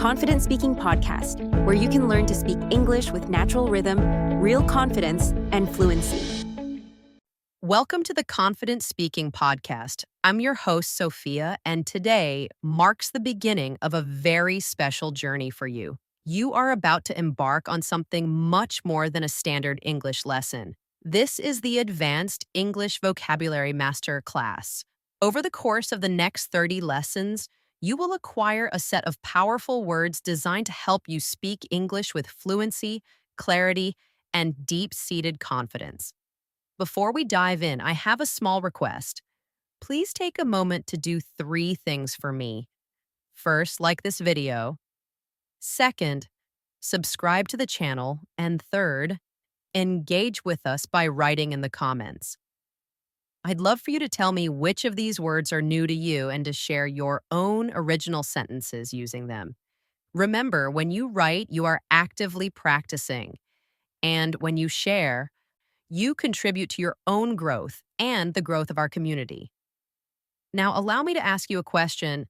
Confident Speaking Podcast, where you can learn to speak English with natural rhythm, real confidence, and fluency. Welcome to the Confident Speaking Podcast. I'm your host, Sophia, and today marks the beginning of a very special journey for you. You are about to embark on something much more than a standard English lesson. This is the Advanced English Vocabulary Masterclass. Over the course of the next 30 lessons, you will acquire a set of powerful words designed to help you speak English with fluency, clarity, and deep-seated confidence. Before we dive in, I have a small request. Please take a moment to do 3 things for me. First, like this video. Second, subscribe to the channel. And third, engage with us by writing in the comments. I'd love for you to tell me which of these words are new to you and to share your own original sentences using them. Remember, when you write, you are actively practicing. And when you share, you contribute to your own growth and the growth of our community. Now, allow me to ask you a question.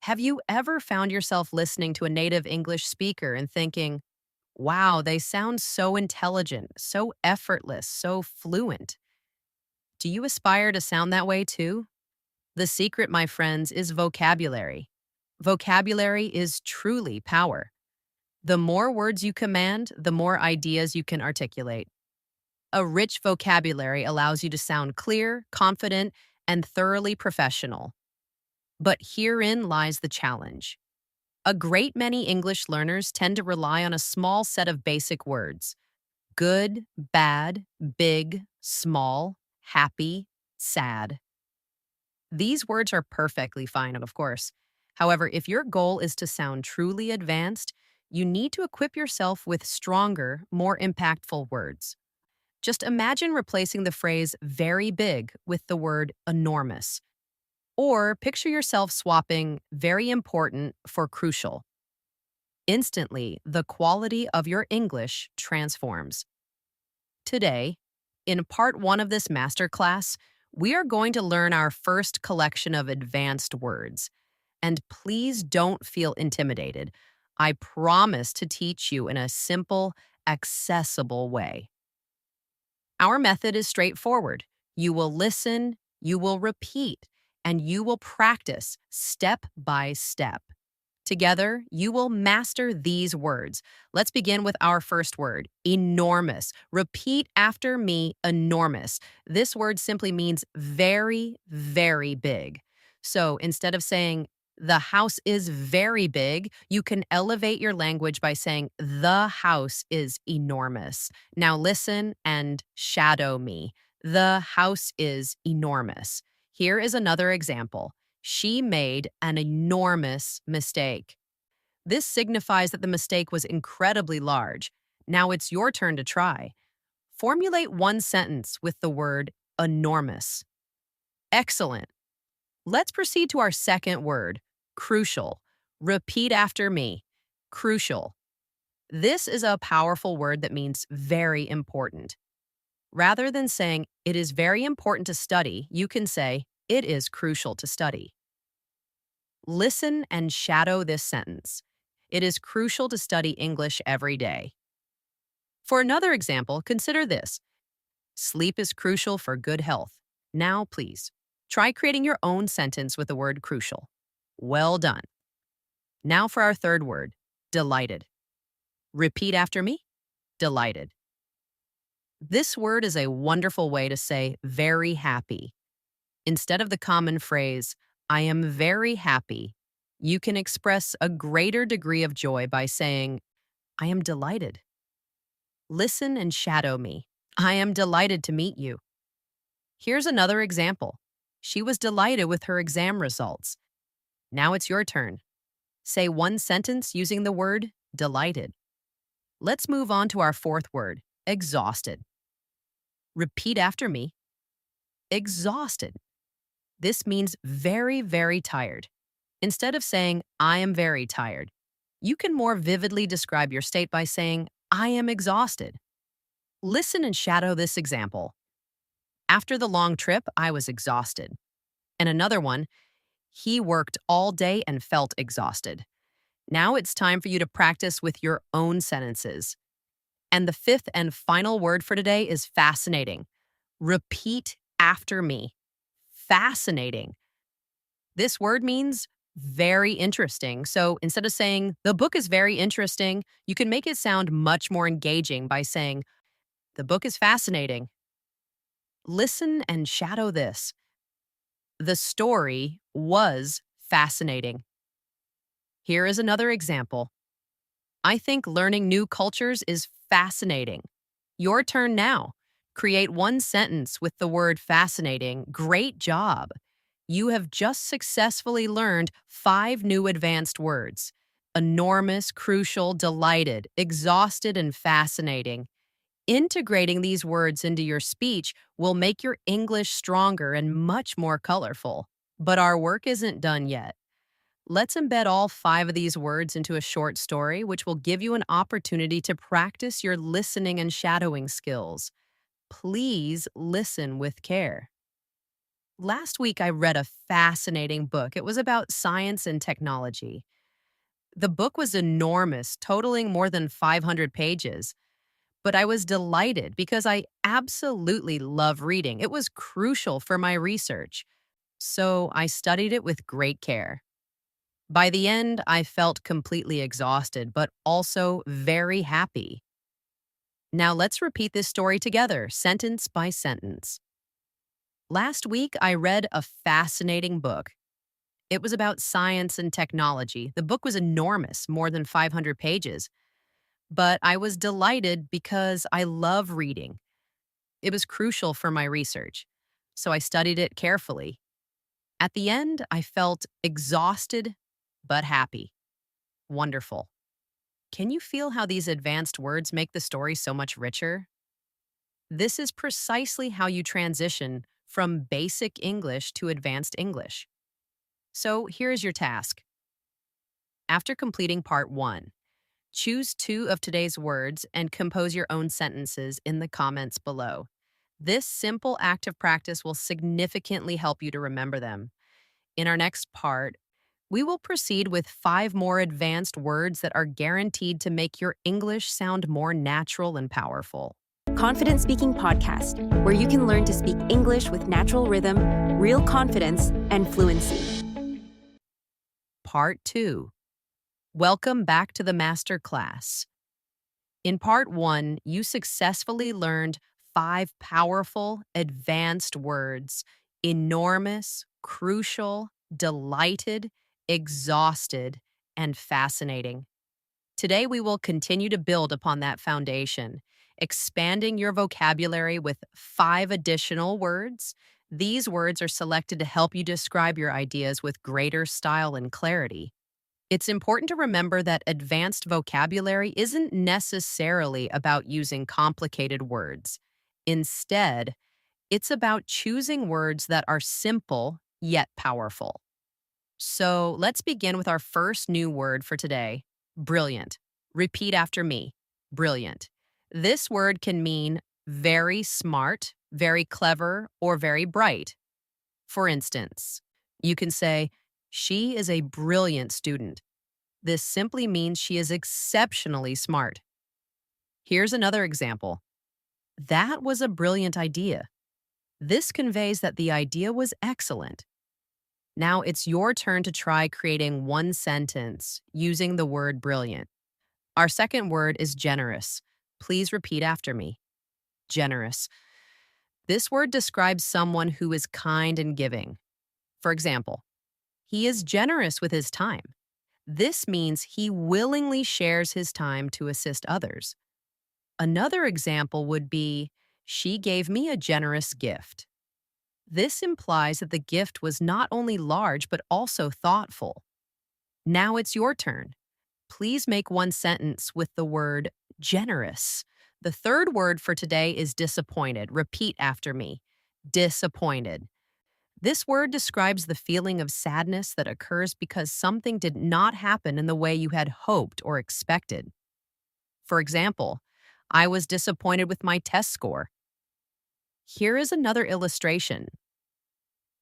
Have you ever found yourself listening to a native English speaker and thinking, wow, they sound so intelligent, so effortless, so fluent? Do you aspire to sound that way too? The secret, my friends, is vocabulary. Vocabulary is truly power. The more words you command, the more ideas you can articulate. A rich vocabulary allows you to sound clear, confident, and thoroughly professional. But herein lies the challenge. A great many English learners tend to rely on a small set of basic words: good, bad, big, small, happy, sad. These words are perfectly fine, of course. However, if your goal is to sound truly advanced, you need to equip yourself with stronger, more impactful words. Just imagine replacing the phrase very big with the word enormous. Or picture yourself swapping very important for crucial. Instantly, the quality of your English transforms. Today, in part 1 of this masterclass, we are going to learn our first collection of advanced words. And please don't feel intimidated. I promise to teach you in a simple, accessible way. Our method is straightforward. You will listen, you will repeat, and you will practice step by step. Together, you will master these words. Let's begin with our first word, enormous. Repeat after me, enormous. This word simply means very, very big. So instead of saying, the house is very big, you can elevate your language by saying, the house is enormous. Now listen and shadow me. The house is enormous. Here is another example. She made an enormous mistake. This signifies that the mistake was incredibly large. Now it's your turn to try. Formulate one sentence with the word enormous. Excellent. Let's proceed to our second word, crucial. Repeat after me. Crucial. This is a powerful word that means very important. Rather than saying, it is very important to study, you can say, it is crucial to study. Listen and shadow this sentence. It is crucial to study English every day. For another example, consider this. Sleep is crucial for good health. Now, please, try creating your own sentence with the word crucial. Well done. Now for our third word, delighted. Repeat after me. Delighted. This word is a wonderful way to say very happy. Instead of the common phrase, I am very happy, you can express a greater degree of joy by saying, I am delighted. Listen and shadow me. I am delighted to meet you. Here's another example. She was delighted with her exam results. Now it's your turn. Say one sentence using the word delighted. Let's move on to our fourth word, exhausted. Repeat after me. Exhausted. This means very, very tired. Instead of saying, I am very tired, you can more vividly describe your state by saying, I am exhausted. Listen and shadow this example. After the long trip, I was exhausted. And another one, he worked all day and felt exhausted. Now it's time for you to practice with your own sentences. And the fifth and final word for today is fascinating. Repeat after me. Fascinating. This word means very interesting. So instead of saying, the book is very interesting, you can make it sound much more engaging by saying, the book is fascinating. Listen and shadow this. The story was fascinating. Here is another example. I think learning new cultures is fascinating. Your turn now. Create one sentence with the word fascinating. Great job. You have just successfully learned 5 new advanced words: enormous, crucial, delighted, exhausted, and fascinating. Integrating these words into your speech will make your English stronger and much more colorful. But our work isn't done yet. Let's embed all 5 of these words into a short story, which will give you an opportunity to practice your listening and shadowing skills. Please listen with care. Last week, I read a fascinating book. It was about science and technology. The book was enormous, totaling more than 500 pages. But I was delighted because I absolutely love reading. It was crucial for my research. So I studied it with great care. By the end, I felt completely exhausted, but also very happy. Now let's repeat this story together, sentence by sentence. Last week, I read a fascinating book. It was about science and technology. The book was enormous, more than 500 pages. But I was delighted because I love reading. It was crucial for my research, so I studied it carefully. At the end, I felt exhausted but happy. Wonderful. Can you feel how these advanced words make the story so much richer? This is precisely how you transition from basic English to advanced English. So here's your task. After completing part 1, choose 2 of today's words and compose your own sentences in the comments below. This simple act of practice will significantly help you to remember them. In our next part, we will proceed with 5 more advanced words that are guaranteed to make your English sound more natural and powerful. Confident Speaking Podcast, where you can learn to speak English with natural rhythm, real confidence, and fluency. Part 2. Welcome back to the Masterclass. In part 1, you successfully learned 5 powerful, advanced words: enormous, crucial, delighted, exhausted, and fascinating. Today, we will continue to build upon that foundation, expanding your vocabulary with 5 additional words. These words are selected to help you describe your ideas with greater style and clarity. It's important to remember that advanced vocabulary isn't necessarily about using complicated words. Instead, it's about choosing words that are simple yet powerful. So let's begin with our first new word for today: brilliant. Repeat after me. Brilliant. This word can mean very smart, very clever, or very bright. For instance, you can say, she is a brilliant student. This simply means she is exceptionally smart. Here's another example. That was a brilliant idea. This conveys that the idea was excellent. Now it's your turn to try creating one sentence using the word brilliant. Our second word is generous. Please repeat after me. Generous. This word describes someone who is kind and giving. For example, he is generous with his time. This means he willingly shares his time to assist others. Another example would be, she gave me a generous gift. This implies that the gift was not only large but also thoughtful. Now it's your turn. Please make one sentence with the word generous. The third word for today is disappointed. Repeat after me. Disappointed. This word describes the feeling of sadness that occurs because something did not happen in the way you had hoped or expected. For example, I was disappointed with my test score. Here is another illustration.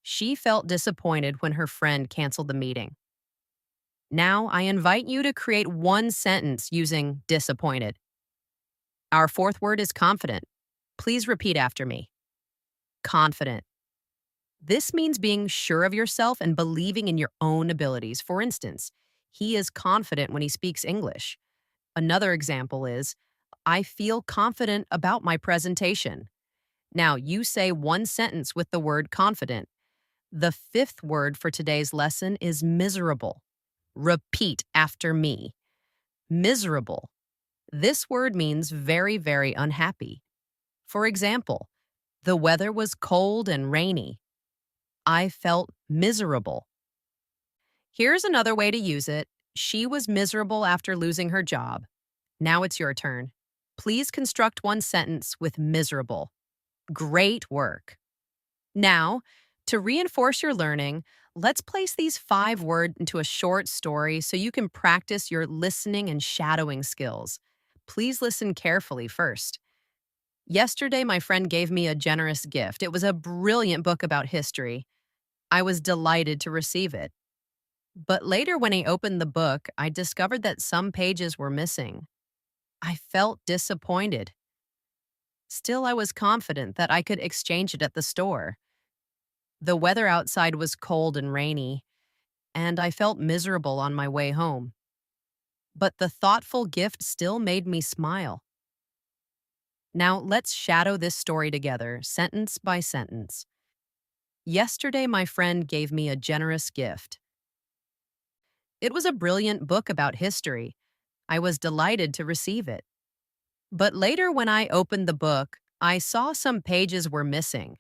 She felt disappointed when her friend canceled the meeting. Now, I invite you to create one sentence using disappointed. Our fourth word is confident. Please repeat after me. Confident. This means being sure of yourself and believing in your own abilities. For instance, he is confident when he speaks English. Another example is, I feel confident about my presentation. Now, you say one sentence with the word confident. The fifth word for today's lesson is miserable. Repeat after me. Miserable. This word means very, very unhappy. For example, the weather was cold and rainy. I felt miserable. Here's another way to use it. She was miserable after losing her job. Now it's your turn. Please construct one sentence with miserable. Great work. Now, to reinforce your learning, let's place these 5 words into a short story so you can practice your listening and shadowing skills. Please listen carefully first. Yesterday, my friend gave me a generous gift. It was a brilliant book about history. I was delighted to receive it. But later, when he opened the book, I discovered that some pages were missing. I felt disappointed. Still, I was confident that I could exchange it at the store. The weather outside was cold and rainy, and I felt miserable on my way home. But the thoughtful gift still made me smile. Now, let's shadow this story together, sentence by sentence. Yesterday, my friend gave me a generous gift. It was a brilliant book about history. I was delighted to receive it. But later, when I opened the book, I saw some pages were missing.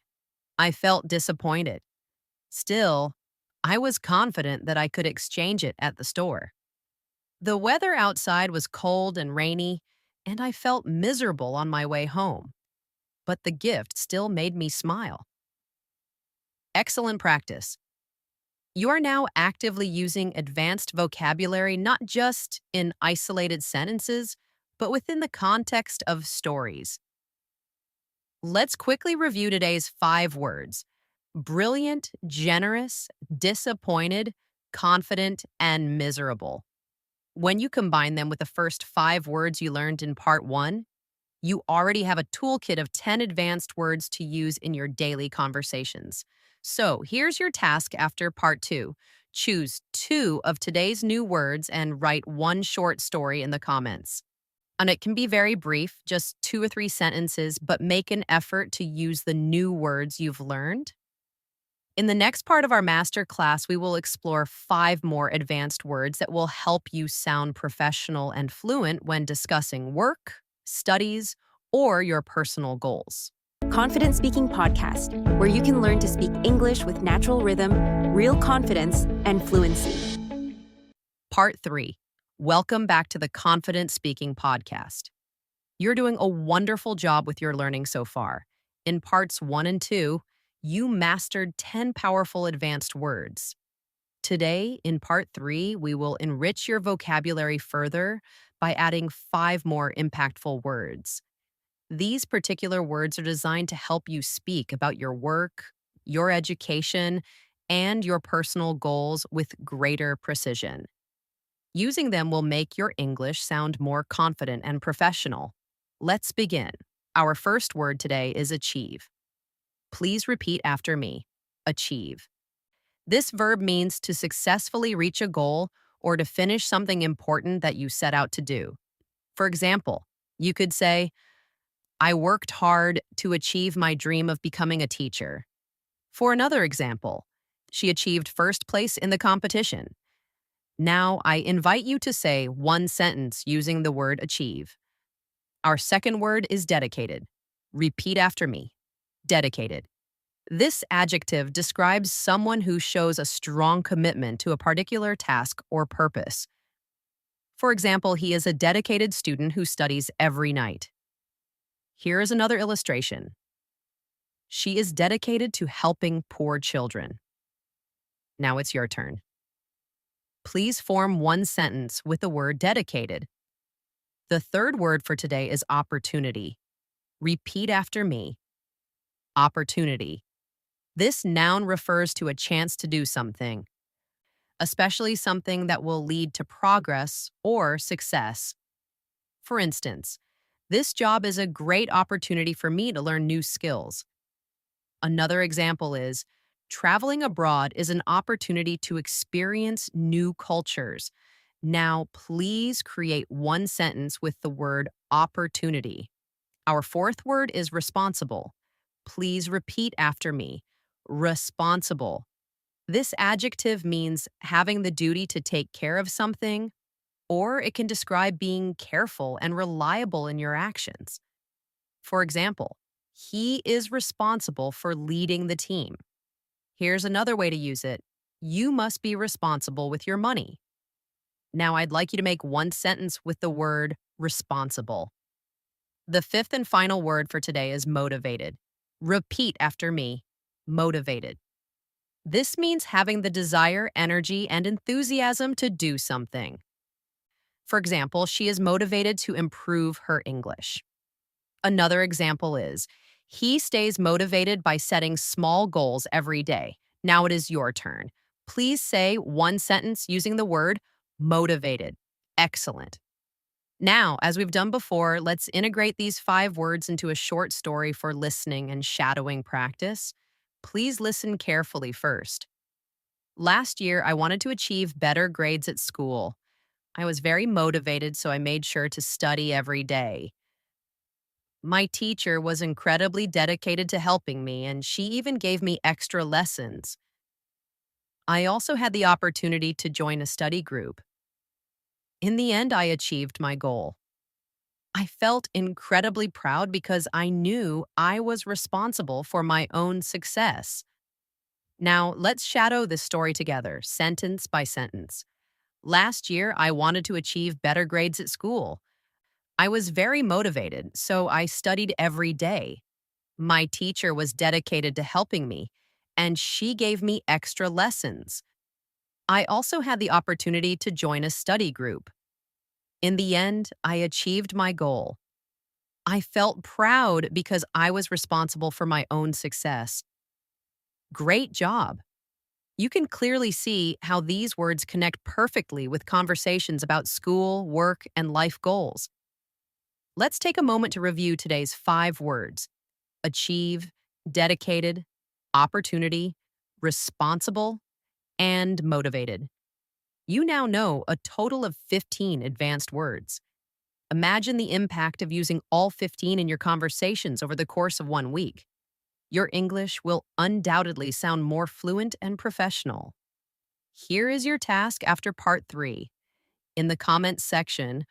I felt disappointed. Still, I was confident that I could exchange it at the store. The weather outside was cold and rainy, and I felt miserable on my way home. But the gift still made me smile. Excellent practice. You are now actively using advanced vocabulary not just in isolated sentences, but within the context of stories. Let's quickly review today's 5 words: brilliant, generous, disappointed, confident, and miserable. When you combine them with the first 5 words you learned in part 1, you already have a toolkit of 10 advanced words to use in your daily conversations. So here's your task after part 2. Choose 2 of today's new words and write one short story in the comments. And it can be very brief, just 2 or 3 sentences, but make an effort to use the new words you've learned. In the next part of our masterclass, we will explore 5 more advanced words that will help you sound professional and fluent when discussing work, studies, or your personal goals. Confident Speaking Podcast, where you can learn to speak English with natural rhythm, real confidence, and fluency. Part 3. Welcome back to the Confident Speaking Podcast. You're doing a wonderful job with your learning so far. In parts 1 and 2, you mastered 10 powerful advanced words. Today, in part 3, we will enrich your vocabulary further by adding 5 more impactful words. These particular words are designed to help you speak about your work, your education, and your personal goals with greater precision. Using them will make your English sound more confident and professional. Let's begin. Our first word today is achieve. Please repeat after me. Achieve. This verb means to successfully reach a goal or to finish something important that you set out to do. For example, you could say, I worked hard to achieve my dream of becoming a teacher. For another example, she achieved first place in the competition. Now, I invite you to say one sentence using the word achieve. Our second word is dedicated. Repeat after me. Dedicated. This adjective describes someone who shows a strong commitment to a particular task or purpose. For example, he is a dedicated student who studies every night. Here is another illustration. She is dedicated to helping poor children. Now it's your turn. Please form one sentence with the word dedicated. The third word for today is opportunity. Repeat after me. Opportunity. This noun refers to a chance to do something. especially something that will lead to progress or success. For instance, this job is a great opportunity for me to learn new skills. Another example is traveling abroad is an opportunity to experience new cultures. Now, please create one sentence with the word opportunity. Our fourth word is responsible. Please repeat after me. Responsible. This adjective means having the duty to take care of something, or it can describe being careful and reliable in your actions. For example, he is responsible for leading the team. Here's another way to use it. You must be responsible with your money. Now, I'd like you to make one sentence with the word responsible. The fifth and final word for today is motivated. Repeat after me. Motivated. This means having the desire, energy, and enthusiasm to do something. For example, she is motivated to improve her English. Another example is, he stays motivated by setting small goals every day. Now it is your turn. Please say one sentence using the word motivated. Excellent. Now, as we've done before, let's integrate these 5 words into a short story for listening and shadowing practice. Please listen carefully first. Last year, I wanted to achieve better grades at school. I was very motivated, so I made sure to study every day. My teacher was incredibly dedicated to helping me, and she even gave me extra lessons. I also had the opportunity to join a study group. In the end, I achieved my goal. I felt incredibly proud because I knew I was responsible for my own success. Now, let's shadow this story together, sentence by sentence. Last year, I wanted to achieve better grades at school. I was very motivated, so I studied every day. My teacher was dedicated to helping me, and she gave me extra lessons. I also had the opportunity to join a study group. In the end, I achieved my goal. I felt proud because I was responsible for my own success. Great job. You can clearly see how these words connect perfectly with conversations about school, work, and life goals. Let's take a moment to review today's 5 words: achieve, dedicated, opportunity, responsible, and motivated. You now know a total of 15 advanced words. Imagine the impact of using all 15 in your conversations over the course of 1 week. Your English will undoubtedly sound more fluent and professional. Here is your task after part 3. In the comments section,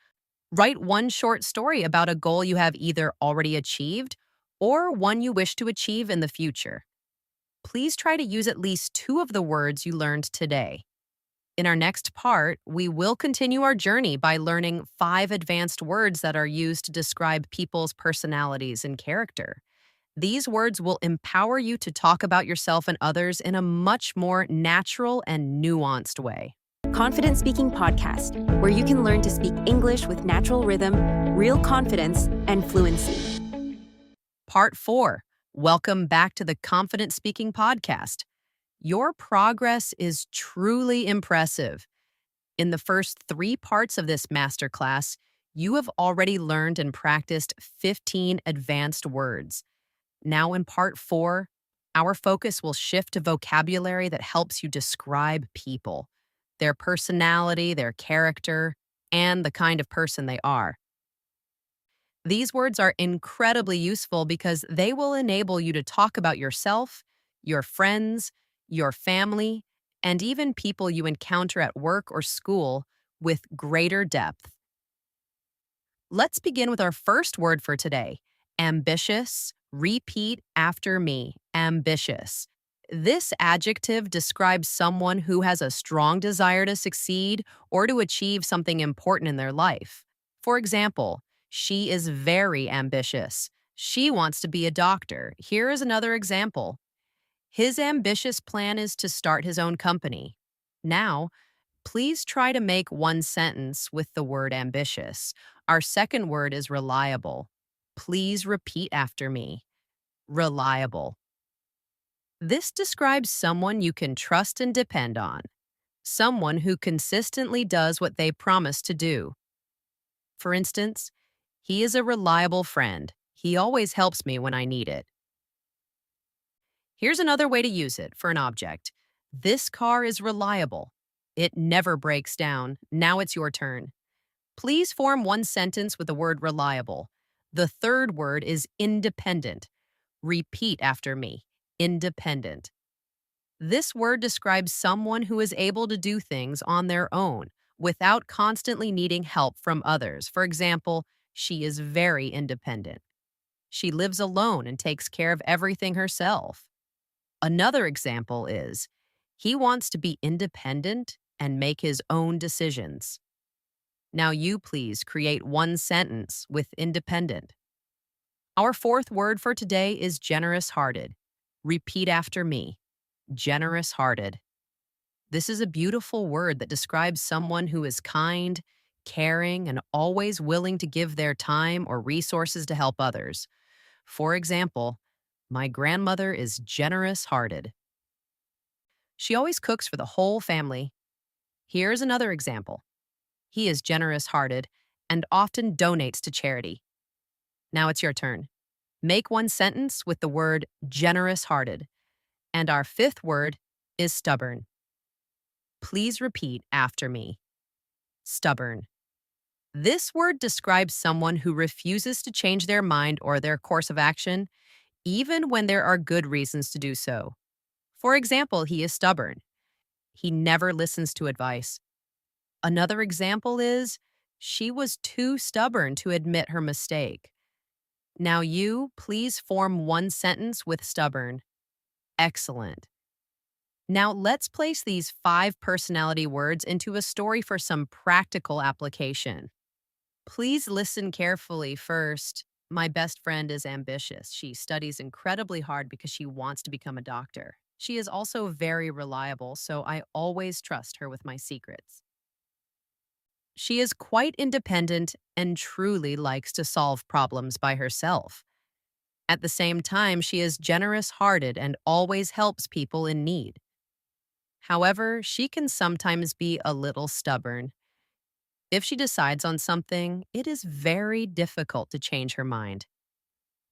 write one short story about a goal you have either already achieved or one you wish to achieve in the future. Please try to use at least 2 of the words you learned today. In our next part, we will continue our journey by learning 5 advanced words that are used to describe people's personalities and character. These words will empower you to talk about yourself and others in a much more natural and nuanced way. Confident Speaking Podcast, where you can learn to speak English with natural rhythm, real confidence, and fluency. Part 4. Welcome back to the Confident Speaking Podcast. Your progress is truly impressive. In the first 3 parts of this masterclass, you have already learned and practiced 15 advanced words. Now in part 4, our focus will shift to vocabulary that helps you describe people, their personality, their character, and the kind of person they are. These words are incredibly useful because they will enable you to talk about yourself, your friends, your family, and even people you encounter at work or school with greater depth. Let's begin with our first word for today: ambitious. Repeat after me: ambitious. This adjective describes someone who has a strong desire to succeed or to achieve something important in their life. For example, she is very ambitious. She wants to be a doctor. Here is another example. His ambitious plan is to start his own company. Now, please try to make one sentence with the word ambitious. Our second word is reliable. Please repeat after me. Reliable. This describes someone you can trust and depend on. someone who consistently does what they promise to do. For instance, he is a reliable friend. He always helps me when I need it. Here's another way to use it for an object. This car is reliable. It never breaks down. Now it's your turn. Please form one sentence with the word reliable. The third word is independent. Repeat after me. Independent. This word describes someone who is able to do things on their own without constantly needing help from others. For example, she is very independent. She lives alone and takes care of everything herself. Another example is, he wants to be independent and make his own decisions. Now you please create one sentence with independent. Our fourth word for today is generous-hearted. Repeat after me. Generous-hearted. This is a beautiful word that describes someone who is kind, caring, and always willing to give their time or resources to help others. For example, my grandmother is generous-hearted. She always cooks for the whole family. Here's another example. He is generous-hearted and often donates to charity. Now it's your turn. Make one sentence with the word generous-hearted. And our fifth word is stubborn. Please repeat after me. Stubborn. This word describes someone who refuses to change their mind or their course of action, even when there are good reasons to do so. For example, he is stubborn. He never listens to advice. Another example is, she was too stubborn to admit her mistake. Now you, please form one sentence with stubborn. Excellent. Now let's place these 5 personality words into a story for some practical application. Please listen carefully first. My best friend is ambitious. She studies incredibly hard because she wants to become a doctor. She is also very reliable, so I always trust her with my secrets. She is quite independent and truly likes to solve problems by herself. At the same time, she is generous-hearted and always helps people in need. However, she can sometimes be a little stubborn. If she decides on something, it is very difficult to change her mind.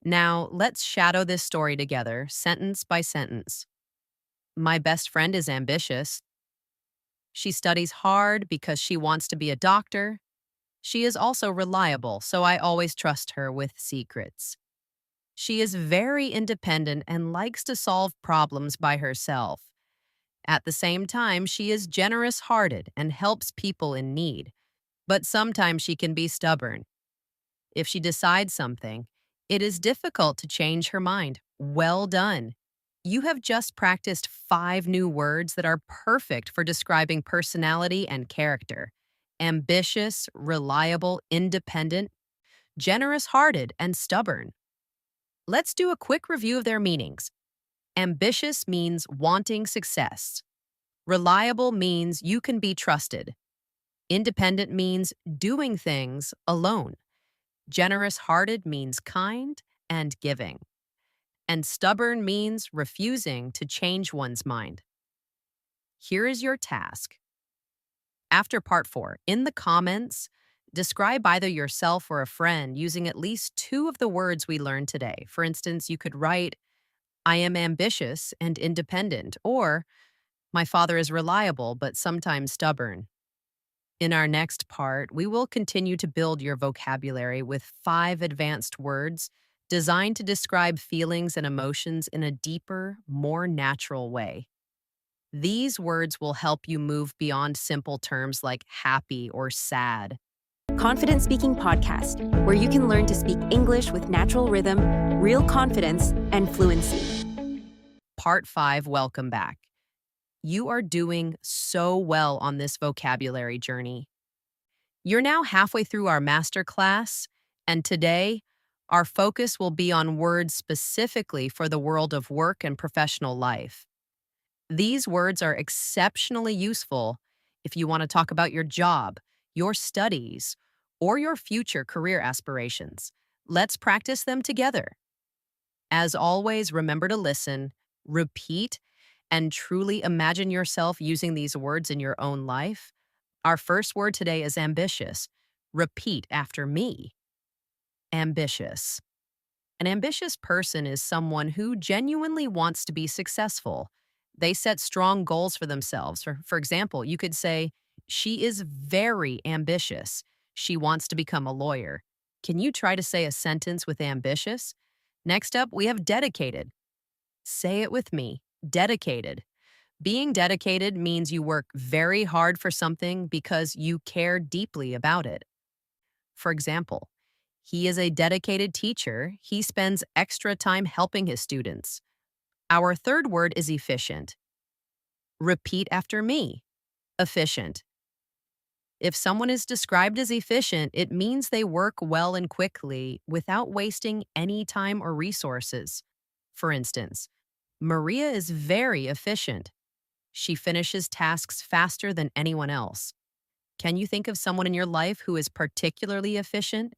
Now, let's shadow this story together, sentence by sentence. My best friend is ambitious. She studies hard because she wants to be a doctor. She is also reliable, so I always trust her with secrets. She is very independent and likes to solve problems by herself. At the same time, she is generous-hearted and helps people in need. But sometimes she can be stubborn. If she decides something, it is difficult to change her mind. Well done. You have just practiced 5 new words that are perfect for describing personality and character. Ambitious, reliable, independent, generous-hearted, and stubborn. Let's do a quick review of their meanings. Ambitious means wanting success. Reliable means you can be trusted. Independent means doing things alone. Generous-hearted means kind and giving. And stubborn means refusing to change one's mind. Here is your task. After part 4, in the comments, describe either yourself or a friend using at least 2 of the words we learned today. For instance, you could write, I am ambitious and independent, or my father is reliable but sometimes stubborn. In our next part, we will continue to build your vocabulary with 5 advanced words designed to describe feelings and emotions in a deeper, more natural way. These words will help you move beyond simple terms like happy or sad. Confident Speaking Podcast, where you can learn to speak English with natural rhythm, real confidence, and fluency. Part 5, welcome back. You are doing so well on this vocabulary journey. You're now halfway through our masterclass, and today, our focus will be on words specifically for the world of work and professional life. These words are exceptionally useful if you want to talk about your job, your studies, or your future career aspirations. Let's practice them together. As always, remember to listen, repeat, and truly imagine yourself using these words in your own life? Our first word today is ambitious. Repeat after me. Ambitious. An ambitious person is someone who genuinely wants to be successful. They set strong goals for themselves. For example, you could say, she is very ambitious. She wants to become a lawyer. Can you try to say a sentence with ambitious? Next up, we have dedicated. Say it with me. Dedicated. Being dedicated means you work very hard for something because you care deeply about it. For example, he is a dedicated teacher. He spends extra time helping his students. Our third word is efficient. Repeat after me. Efficient. If someone is described as efficient, it means they work well and quickly without wasting any time or resources. For instance, Maria is very efficient. She finishes tasks faster than anyone else. Can you think of someone in your life who is particularly efficient?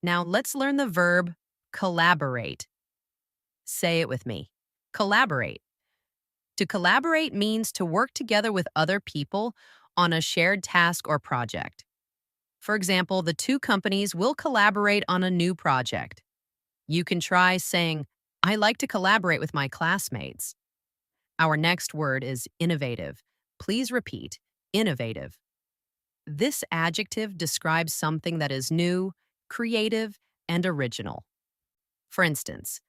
Now let's learn the verb collaborate. Say it with me. Collaborate. To collaborate means to work together with other people on a shared task or project. For example, the two companies will collaborate on a new project. You can try saying, I like to collaborate with my classmates. Our next word is innovative. Please repeat, innovative. This adjective describes something that is new, creative, and original. For instance,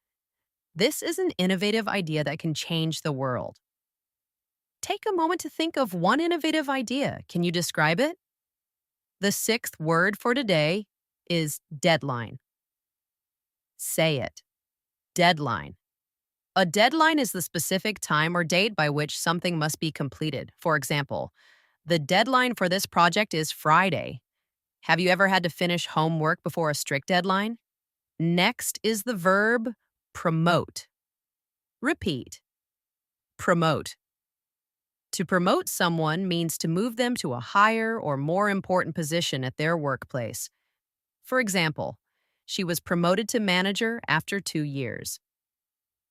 this is an innovative idea that can change the world. Take a moment to think of one innovative idea. Can you describe it? The sixth word for today is deadline. Say it. Deadline. A deadline is the specific time or date by which something must be completed. For example, the deadline for this project is Friday. Have you ever had to finish homework before a strict deadline? Next is the verb promote. Repeat. Promote. To promote someone means to move them to a higher or more important position at their workplace. For example, she was promoted to manager after 2 years.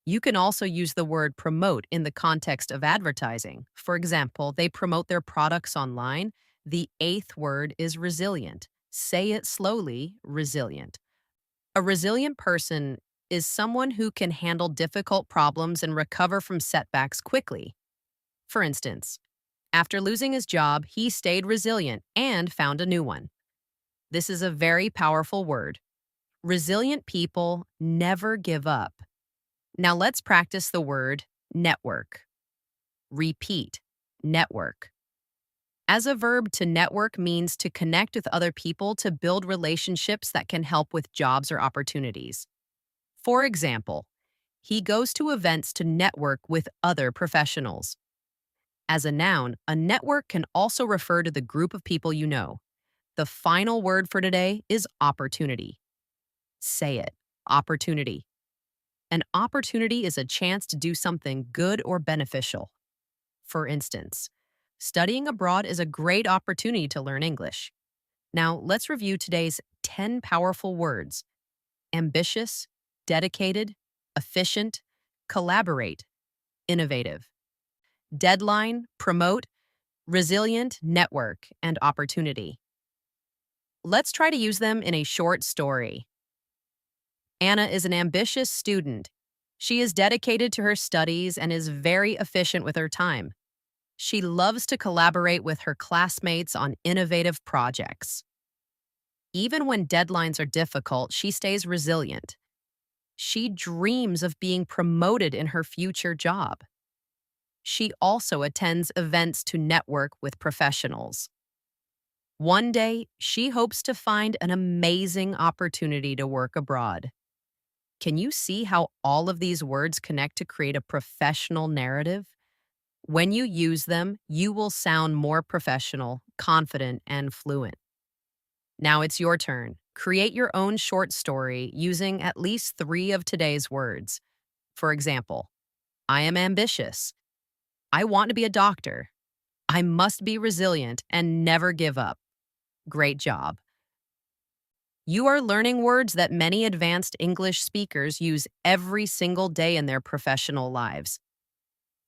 You can also use the word promote in the context of advertising. For example, they promote their products online. The eighth word is resilient. Say it slowly, resilient. A resilient person is someone who can handle difficult problems and recover from setbacks quickly. For instance, after losing his job, he stayed resilient and found a new one. This is a very powerful word. Resilient people never give up. Now let's practice the word network. Repeat, network. As a verb, to network means to connect with other people to build relationships that can help with jobs or opportunities. For example, he goes to events to network with other professionals. As a noun, a network can also refer to the group of people you know. The final word for today is opportunity. Say it, opportunity. An opportunity is a chance to do something good or beneficial. For instance, studying abroad is a great opportunity to learn English. Now, let's review today's 10 powerful words: ambitious, dedicated, efficient, collaborate, innovative. Deadline, promote, resilient, network, and opportunity. Let's try to use them in a short story. Anna is an ambitious student. She is dedicated to her studies and is very efficient with her time. She loves to collaborate with her classmates on innovative projects. Even when deadlines are difficult, she stays resilient. She dreams of being promoted in her future job. She also attends events to network with professionals. One day, she hopes to find an amazing opportunity to work abroad. Can you see how all of these words connect to create a professional narrative? When you use them, you will sound more professional, confident, and fluent. Now it's your turn. Create your own short story using at least 3 of today's words. For example, I am ambitious. I want to be a doctor. I must be resilient and never give up. Great job. You are learning words that many advanced English speakers use every single day in their professional lives.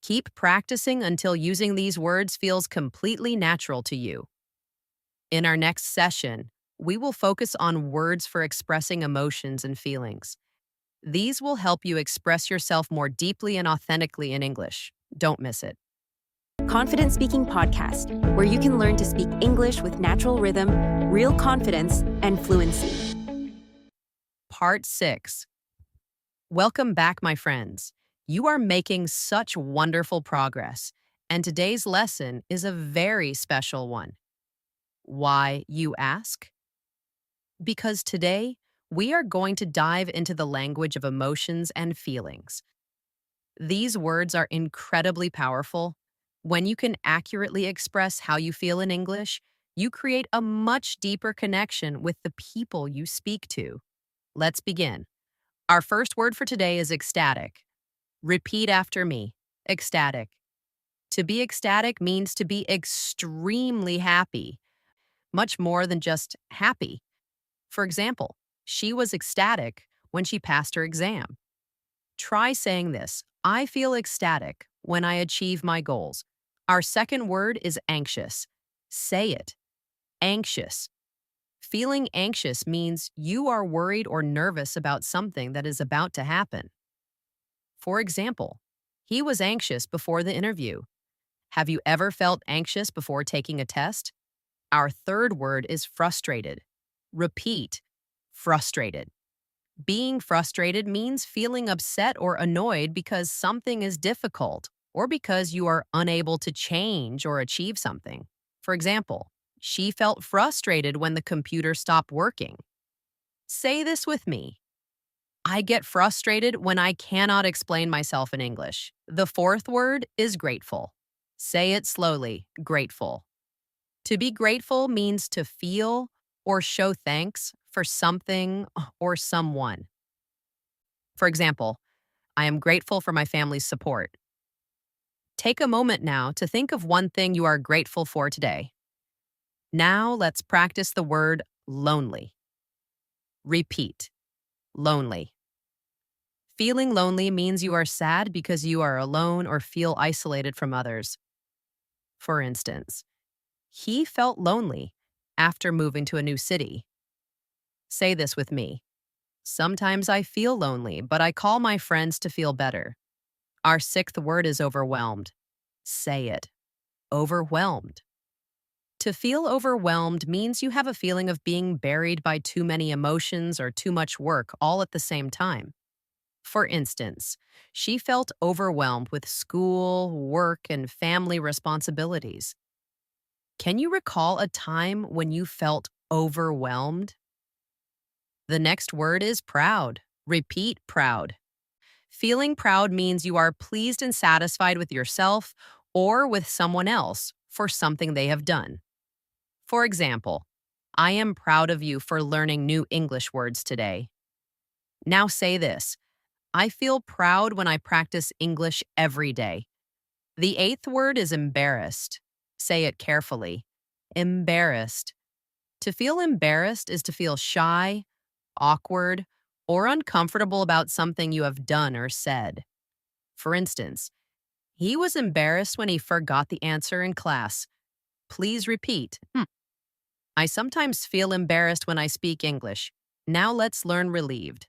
Keep practicing until using these words feels completely natural to you. In our next session, we will focus on words for expressing emotions and feelings. These will help you express yourself more deeply and authentically in English. Don't miss it. Confident Speaking Podcast, where you can learn to speak English with natural rhythm, real confidence, and fluency. Part 6. Welcome back, my friends. You are making such wonderful progress, and today's lesson is a very special one. Why, you ask? Because today, we are going to dive into the language of emotions and feelings. These words are incredibly powerful. When you can accurately express how you feel in English, you create a much deeper connection with the people you speak to. Let's begin. Our first word for today is ecstatic. Repeat after me. Ecstatic. To be ecstatic means to be extremely happy, much more than just happy. For example, she was ecstatic when she passed her exam. Try saying this: I feel ecstatic when I achieve my goals. Our second word is anxious. Say it. Anxious. Feeling anxious means you are worried or nervous about something that is about to happen. For example, he was anxious before the interview. Have you ever felt anxious before taking a test? Our third word is frustrated. Repeat. Frustrated. Being frustrated means feeling upset or annoyed because something is difficult or because you are unable to change or achieve something. For example, she felt frustrated when the computer stopped working. Say this with me. I get frustrated when I cannot explain myself in English. The fourth word is grateful. Say it slowly. Grateful. To be grateful means to feel or show thanks for something or someone. For example, I am grateful for my family's support. Take a moment now to think of one thing you are grateful for today. Now let's practice the word lonely. Repeat. Lonely. Feeling lonely means you are sad because you are alone or feel isolated from others. For instance, he felt lonely after moving to a new city. Say this with me. Sometimes I feel lonely, but I call my friends to feel better. Our sixth word is overwhelmed. Say it. Overwhelmed. To feel overwhelmed means you have a feeling of being buried by too many emotions or too much work all at the same time. For instance, she felt overwhelmed with school, work, and family responsibilities. Can you recall a time when you felt overwhelmed? The next word is proud. Repeat proud. Feeling proud means you are pleased and satisfied with yourself or with someone else for something they have done. For example, I am proud of you for learning new English words today. Now say this: I feel proud when I practice English every day. The eighth word is embarrassed. Say it carefully. Embarrassed. To feel embarrassed is to feel shy, awkward, or uncomfortable about something you have done or said. For instance, he was embarrassed when he forgot the answer in class. Please repeat. I sometimes feel embarrassed when I speak English. Now let's learn relieved.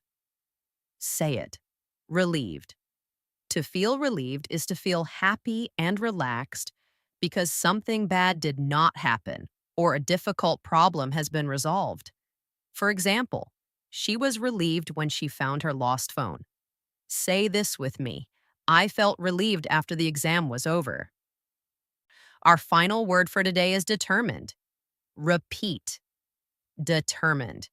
Say it. Relieved. To feel relieved is to feel happy and relaxed because something bad did not happen or a difficult problem has been resolved. For example, she was relieved when she found her lost phone. Say this with me. I felt relieved after the exam was over. Our final word for today is determined. Repeat. Determined.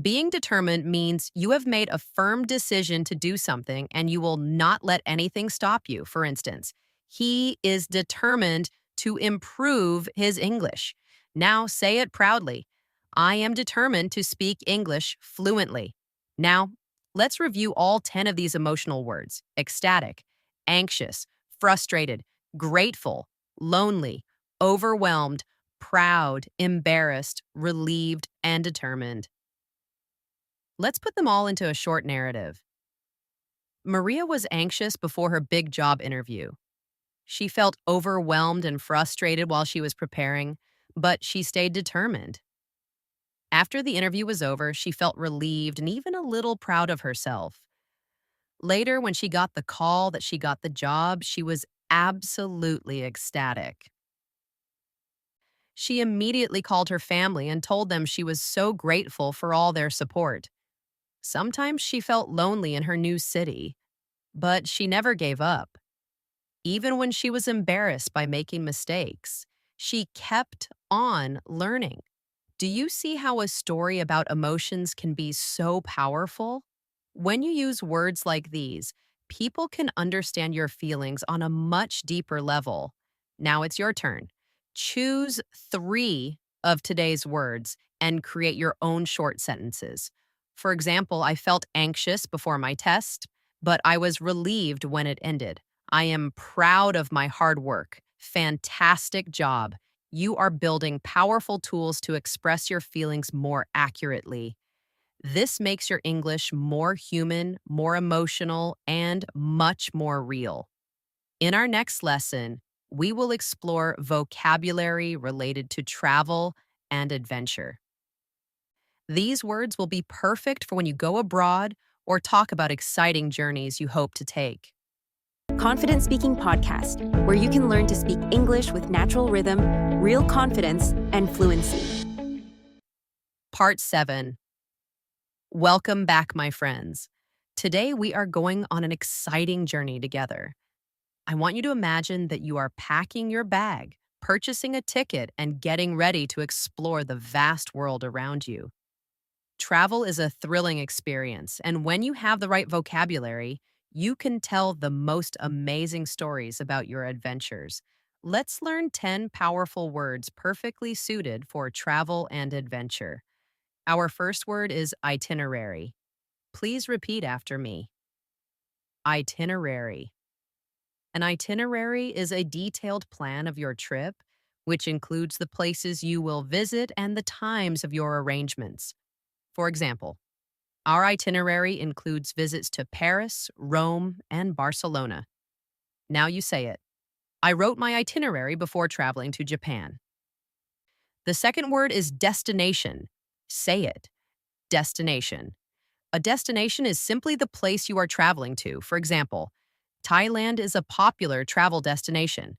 Being determined means you have made a firm decision to do something and you will not let anything stop you. For instance, he is determined to improve his English. Now say it proudly. I am determined to speak English fluently. Now, let's review all 10 of these emotional words: ecstatic, anxious, frustrated, grateful, lonely, overwhelmed, proud, embarrassed, relieved, and determined. Let's put them all into a short narrative. Maria was anxious before her big job interview. She felt overwhelmed and frustrated while she was preparing, but she stayed determined. After the interview was over, she felt relieved and even a little proud of herself. Later, when she got the call that she got the job, she was absolutely ecstatic. She immediately called her family and told them she was so grateful for all their support. Sometimes she felt lonely in her new city, but she never gave up. Even when she was embarrassed by making mistakes, she kept on learning. Do you see how a story about emotions can be so powerful? When you use words like these, people can understand your feelings on a much deeper level. Now it's your turn. Choose 3 of today's words and create your own short sentences. For example, I felt anxious before my test, but I was relieved when it ended. I am proud of my hard work. Fantastic job. You are building powerful tools to express your feelings more accurately. This makes your English more human, more emotional, and much more real. In our next lesson, we will explore vocabulary related to travel and adventure. These words will be perfect for when you go abroad or talk about exciting journeys you hope to take. Confident Speaking Podcast, where you can learn to speak English with natural rhythm, real confidence, and fluency. Part 7. Welcome back, my friends. Today we are going on an exciting journey together. I want you to imagine that you are packing your bag, purchasing a ticket, and getting ready to explore the vast world around you. Travel is a thrilling experience, and when you have the right vocabulary, you can tell the most amazing stories about your adventures. Let's learn 10 powerful words perfectly suited for travel and adventure. Our first word is itinerary. Please repeat after me. Itinerary. An itinerary is a detailed plan of your trip, which includes the places you will visit and the times of your arrangements. For example, our itinerary includes visits to Paris, Rome, and Barcelona. Now you say it. I wrote my itinerary before traveling to Japan. The second word is destination. Say it. Destination. A destination is simply the place you are traveling to. For example, Thailand is a popular travel destination.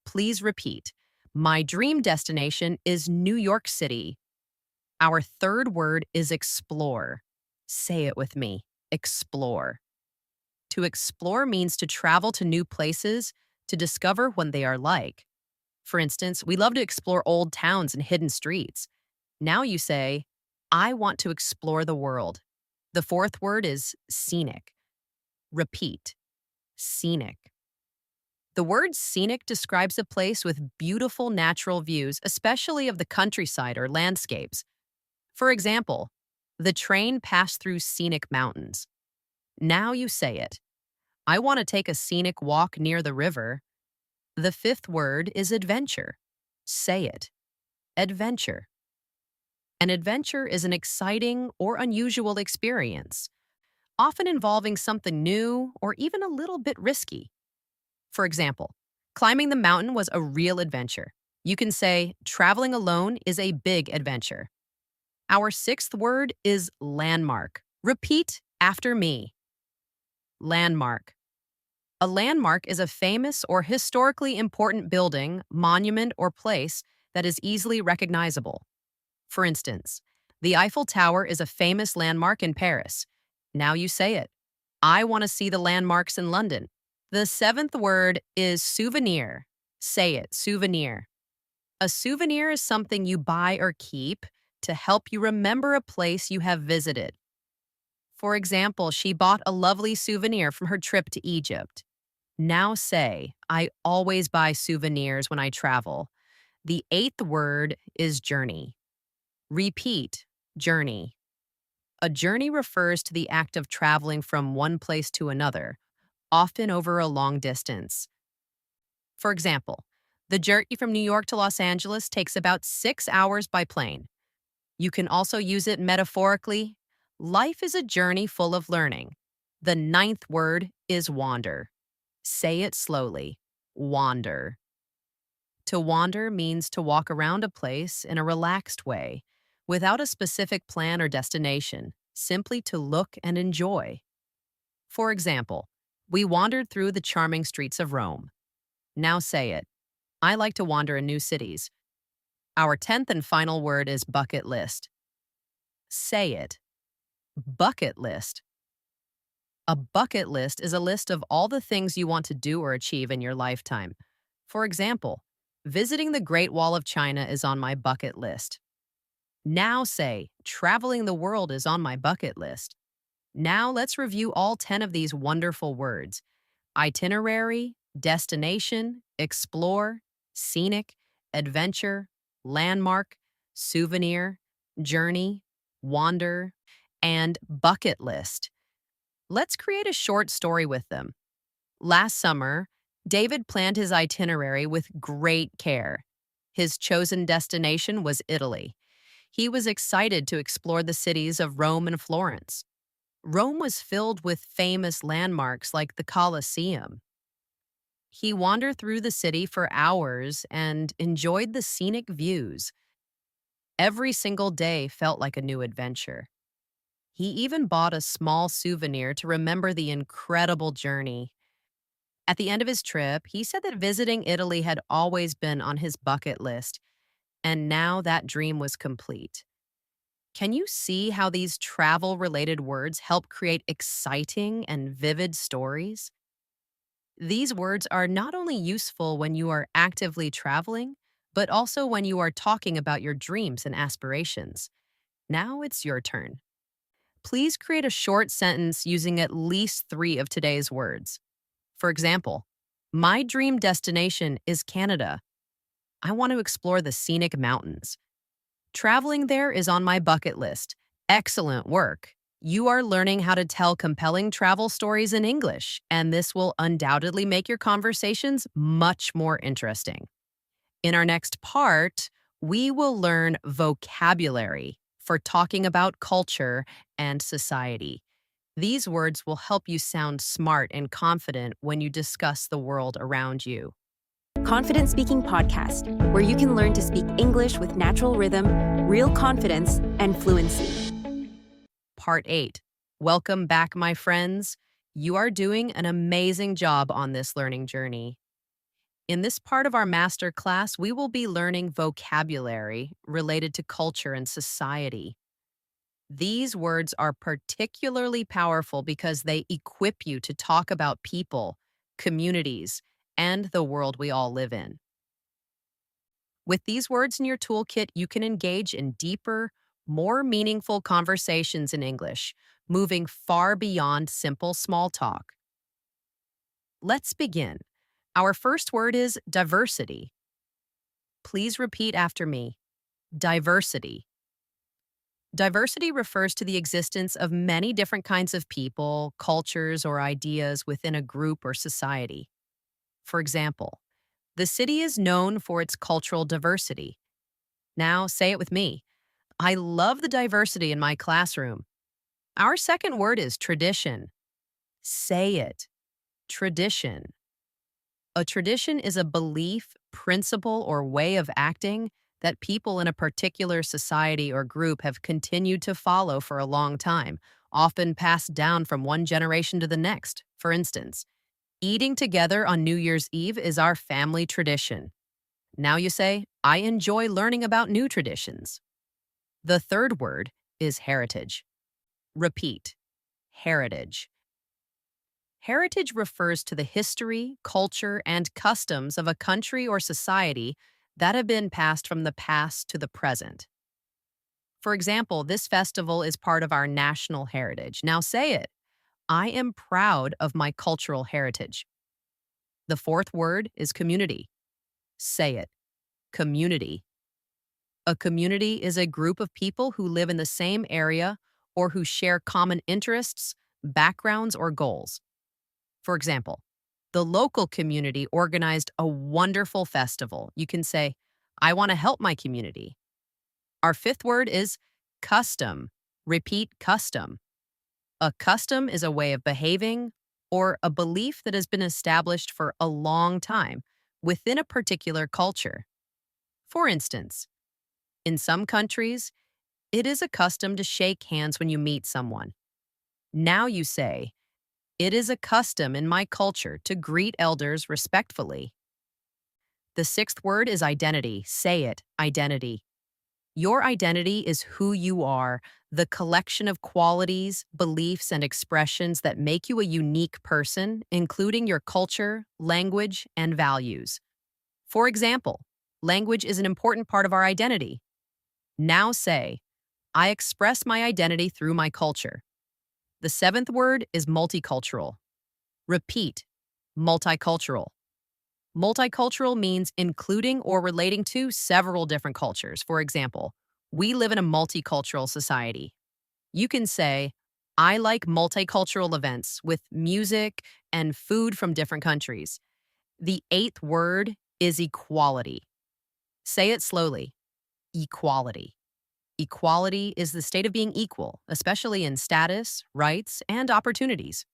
Please repeat. My dream destination is New York City. Our third word is explore. Say it with me. Explore. To explore means to travel to new places to discover what they are like. For instance, we love to explore old towns and hidden streets. Now you say, I want to explore the world. The fourth word is scenic. Repeat. Scenic. The word scenic describes a place with beautiful natural views, especially of the countryside or landscapes. For example, the train passed through scenic mountains. Now you say it. I want to take a scenic walk near the river. The fifth word is adventure. Say it. Adventure. An adventure is an exciting or unusual experience, often involving something new or even a little bit risky. For example, climbing the mountain was a real adventure. You can say, traveling alone is a big adventure. Our sixth word is landmark. Repeat after me. Landmark. A landmark is a famous or historically important building, monument, or place that is easily recognizable. For instance, the Eiffel Tower is a famous landmark in Paris. Now you say it. I want to see the landmarks in London. The seventh word is souvenir. Say it, souvenir. A souvenir is something you buy or keep to help you remember a place you have visited. For example, she bought a lovely souvenir from her trip to Egypt. Now say, I always buy souvenirs when I travel. The eighth word is journey. Repeat, journey. A journey refers to the act of traveling from one place to another, often over a long distance. For example, the journey from New York to Los Angeles takes about 6 hours by plane. You can also use it metaphorically. Life is a journey full of learning. The ninth word is wander. Say it slowly. Wander. To wander means to walk around a place in a relaxed way, without a specific plan or destination, simply to look and enjoy. For example, we wandered through the charming streets of Rome. Now say it. I like to wander in new cities. Our 10th and final word is bucket list. Say it. Bucket list. A bucket list is a list of all the things you want to do or achieve in your lifetime. For example, visiting the Great Wall of China is on my bucket list. Now say, traveling the world is on my bucket list. Now let's review all 10 of these wonderful words: itinerary, destination, explore, scenic, adventure, landmark, souvenir, journey, wander, and bucket list. Let's create a short story with them. Last summer, David planned his itinerary with great care. His chosen destination was Italy. He was excited to explore the cities of Rome and Florence. Rome was filled with famous landmarks like the Colosseum. He wandered through the city for hours and enjoyed the scenic views. Every single day felt like a new adventure. He even bought a small souvenir to remember the incredible journey. At the end of his trip, he said that visiting Italy had always been on his bucket list, and now that dream was complete. Can you see how these travel-related words help create exciting and vivid stories? These words are not only useful when you are actively traveling, but also when you are talking about your dreams and aspirations. Now it's your turn. Please create a short sentence using at least 3 of today's words. For example, my dream destination is Canada. I want to explore the scenic mountains. Traveling there is on my bucket list. Excellent work. You are learning how to tell compelling travel stories in English, and this will undoubtedly make your conversations much more interesting. In our next part, we will learn vocabulary for talking about culture and society. These words will help you sound smart and confident when you discuss the world around you. Confident Speaking Podcast, where you can learn to speak English with natural rhythm, real confidence, and fluency. Part 8. Welcome back, my friends. You are doing an amazing job on this learning journey. In this part of our masterclass, we will be learning vocabulary related to culture and society. These words are particularly powerful because they equip you to talk about people, communities, and the world we all live in. With these words in your toolkit, you can engage in deeper, more meaningful conversations in English, moving far beyond simple small talk. Let's begin. Our first word is diversity. Please repeat after me. Diversity. Diversity refers to the existence of many different kinds of people, cultures, or ideas within a group or society. For example, the city is known for its cultural diversity. Now say it with me. I love the diversity in my classroom. Our second word is tradition. Say it. Tradition. A tradition is a belief, principle, or way of acting that people in a particular society or group have continued to follow for a long time, often passed down from one generation to the next. For instance, eating together on New Year's Eve is our family tradition. Now you say, I enjoy learning about new traditions. The third word is heritage. Repeat. Heritage. Heritage refers to the history, culture, and customs of a country or society that have been passed from the past to the present. For example, this festival is part of our national heritage. Now say it. I am proud of my cultural heritage. The fourth word is community. Say it. Community. A community is a group of people who live in the same area or who share common interests, backgrounds, or goals. For example, the local community organized a wonderful festival. You can say, I want to help my community. Our fifth word is custom. Repeat, custom. A custom is a way of behaving or a belief that has been established for a long time within a particular culture. For instance, in some countries, it is a custom to shake hands when you meet someone. Now you say, "It is a custom in my culture to greet elders respectfully." The sixth word is identity. Say it, identity. Your identity is who you are, the collection of qualities, beliefs, and expressions that make you a unique person, including your culture, language, and values. For example, language is an important part of our identity. Now say, "I express my identity through my culture." The seventh word is multicultural. Repeat, multicultural. Multicultural means including or relating to several different cultures. For example, we live in a multicultural society. You can say, "I like multicultural events with music and food from different countries." The eighth word is equality. Say it slowly. Equality. Equality is the state of being equal, especially in status, rights, and opportunities.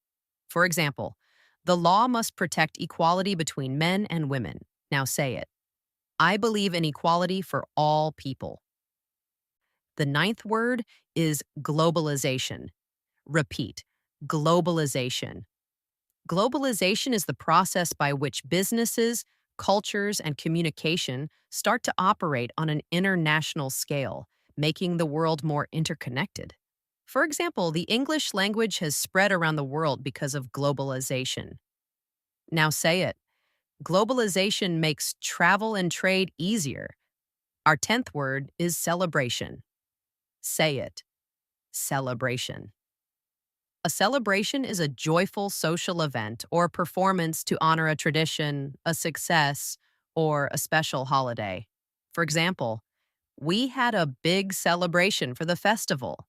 For example, the law must protect equality between men and women. Now say it. "I believe in equality for all people." The ninth word is globalization. Repeat, globalization. Globalization is the process by which businesses, cultures, and communication start to operate on an international scale, making the world more interconnected. For example, the English language has spread around the world because of globalization. Now say it. Globalization makes travel and trade easier. Our 10th word is celebration. Say it. Celebration. A celebration is a joyful social event or performance to honor a tradition, a success, or a special holiday. For example, "We had a big celebration for the festival."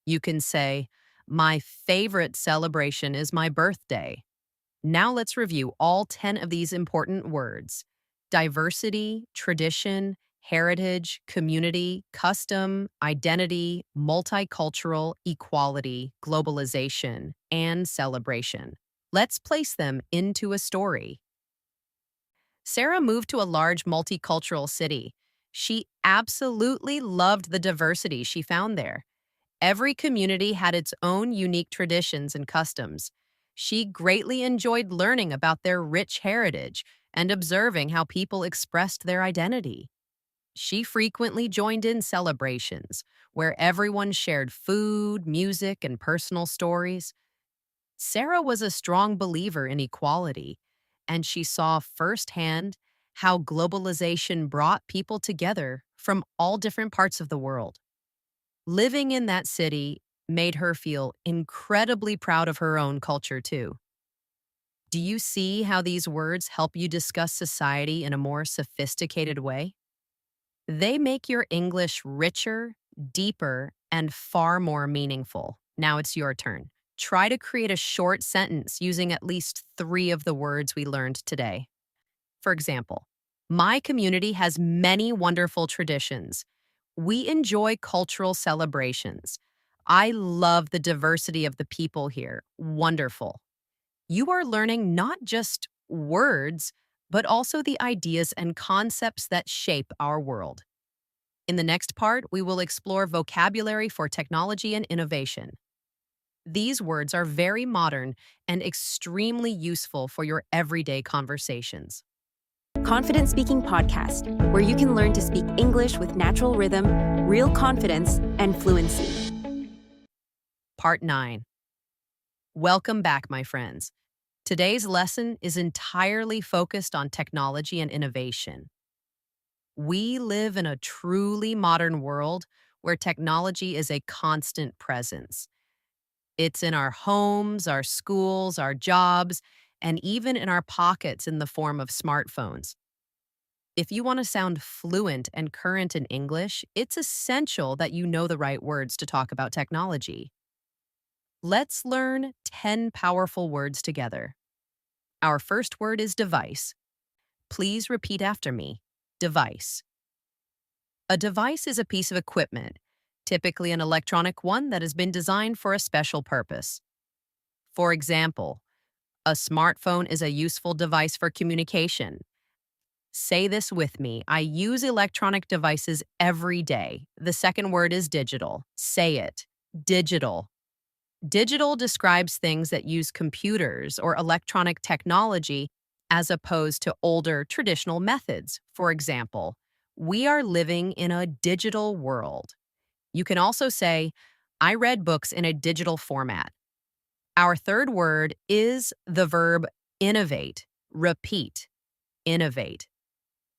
You can say, "My favorite celebration is my birthday." Now let's review all 10 of these important words: diversity, tradition, heritage, community, custom, identity, multicultural, equality, globalization, and celebration. Let's place them into a story. Sarah moved to a large multicultural city. She absolutely loved the diversity she found there. Every community had its own unique traditions and customs. She greatly enjoyed learning about their rich heritage and observing how people expressed their identity. She frequently joined in celebrations where everyone shared food, music, and personal stories. Sarah was a strong believer in equality, and she saw firsthand how globalization brought people together from all different parts of the world. Living in that city made her feel incredibly proud of her own culture, too. Do you see how these words help you discuss society in a more sophisticated way? They make your English richer, deeper, and far more meaningful. Now it's your turn. Try to create a short sentence using at least 3 of the words we learned today. For example, "My community has many wonderful traditions. We enjoy cultural celebrations. I love the diversity of the people here. Wonderful." You are learning not just words, but also the ideas and concepts that shape our world. In the next part, we will explore vocabulary for technology and innovation. These words are very modern and extremely useful for your everyday conversations. Confident Speaking Podcast, where you can learn to speak English with natural rhythm, real confidence, and fluency. Part 9. Welcome back, my friends. Today's lesson is entirely focused on technology and innovation. We live in a truly modern world where technology is a constant presence. It's in our homes, our schools, our jobs, and even in our pockets in the form of smartphones. If you want to sound fluent and current in English, it's essential that you know the right words to talk about technology. Let's learn 10 powerful words together. Our first word is device. Please repeat after me. Device. A device is a piece of equipment, typically an electronic one that has been designed for a special purpose. For example, A smartphone is a useful device for communication. Say this with me. I use electronic devices every day. The second word is digital. Say it. Digital. Digital describes things that use computers or electronic technology as opposed to older traditional methods. For example, we are living in a digital world. You can also say, I read books in a digital format. Our third word is the verb innovate. Repeat. Innovate.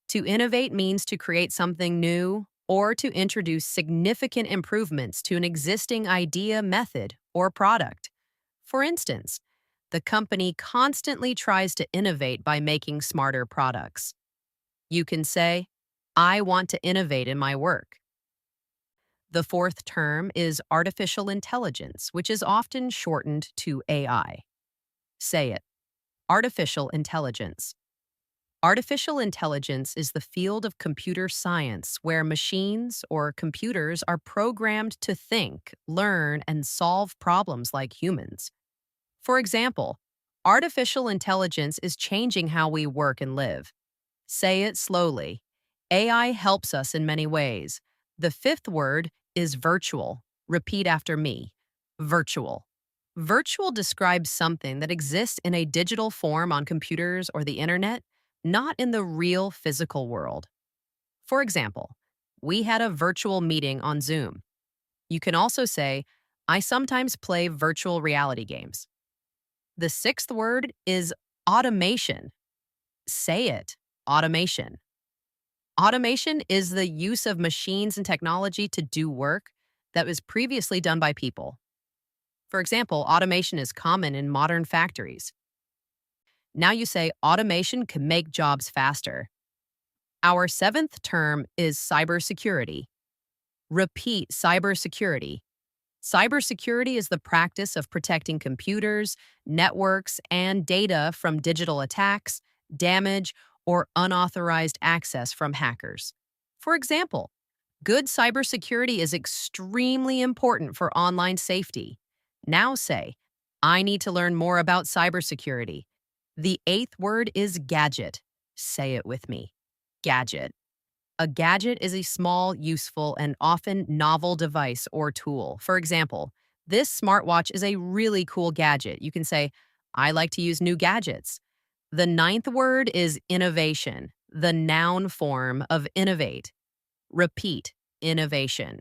To innovate means to create something new or to introduce significant improvements to an existing idea, method, or product. For instance, the company constantly tries to innovate by making smarter products. You can say, I want to innovate in my work. The fourth term is artificial intelligence, which is often shortened to AI. Say it. Artificial intelligence. Artificial intelligence is the field of computer science where machines or computers are programmed to think, learn, and solve problems like humans. For example, artificial intelligence is changing how we work and live. Say it slowly. AI helps us in many ways. The fifth word is virtual. Repeat after me. Virtual. Virtual describes something that exists in a digital form on computers or the internet, not in the real physical world. For example, we had a virtual meeting on Zoom. You can also say, I sometimes play virtual reality games. The sixth word is automation. Say it. Automation. Automation is the use of machines and technology to do work that was previously done by people. For example, automation is common in modern factories. Now you say automation can make jobs faster. Our seventh term is cybersecurity. Repeat cybersecurity. Cybersecurity is the practice of protecting computers, networks, and data from digital attacks, damage, or unauthorized access from hackers. For example, good cybersecurity is extremely important for online safety. Now say, I need to learn more about cybersecurity. The eighth word is gadget. Say it with me. Gadget. A gadget is a small, useful, and often novel device or tool. For example, this smartwatch is a really cool gadget. You can say, I like to use new gadgets. The ninth word is innovation, the noun form of innovate. Repeat, innovation.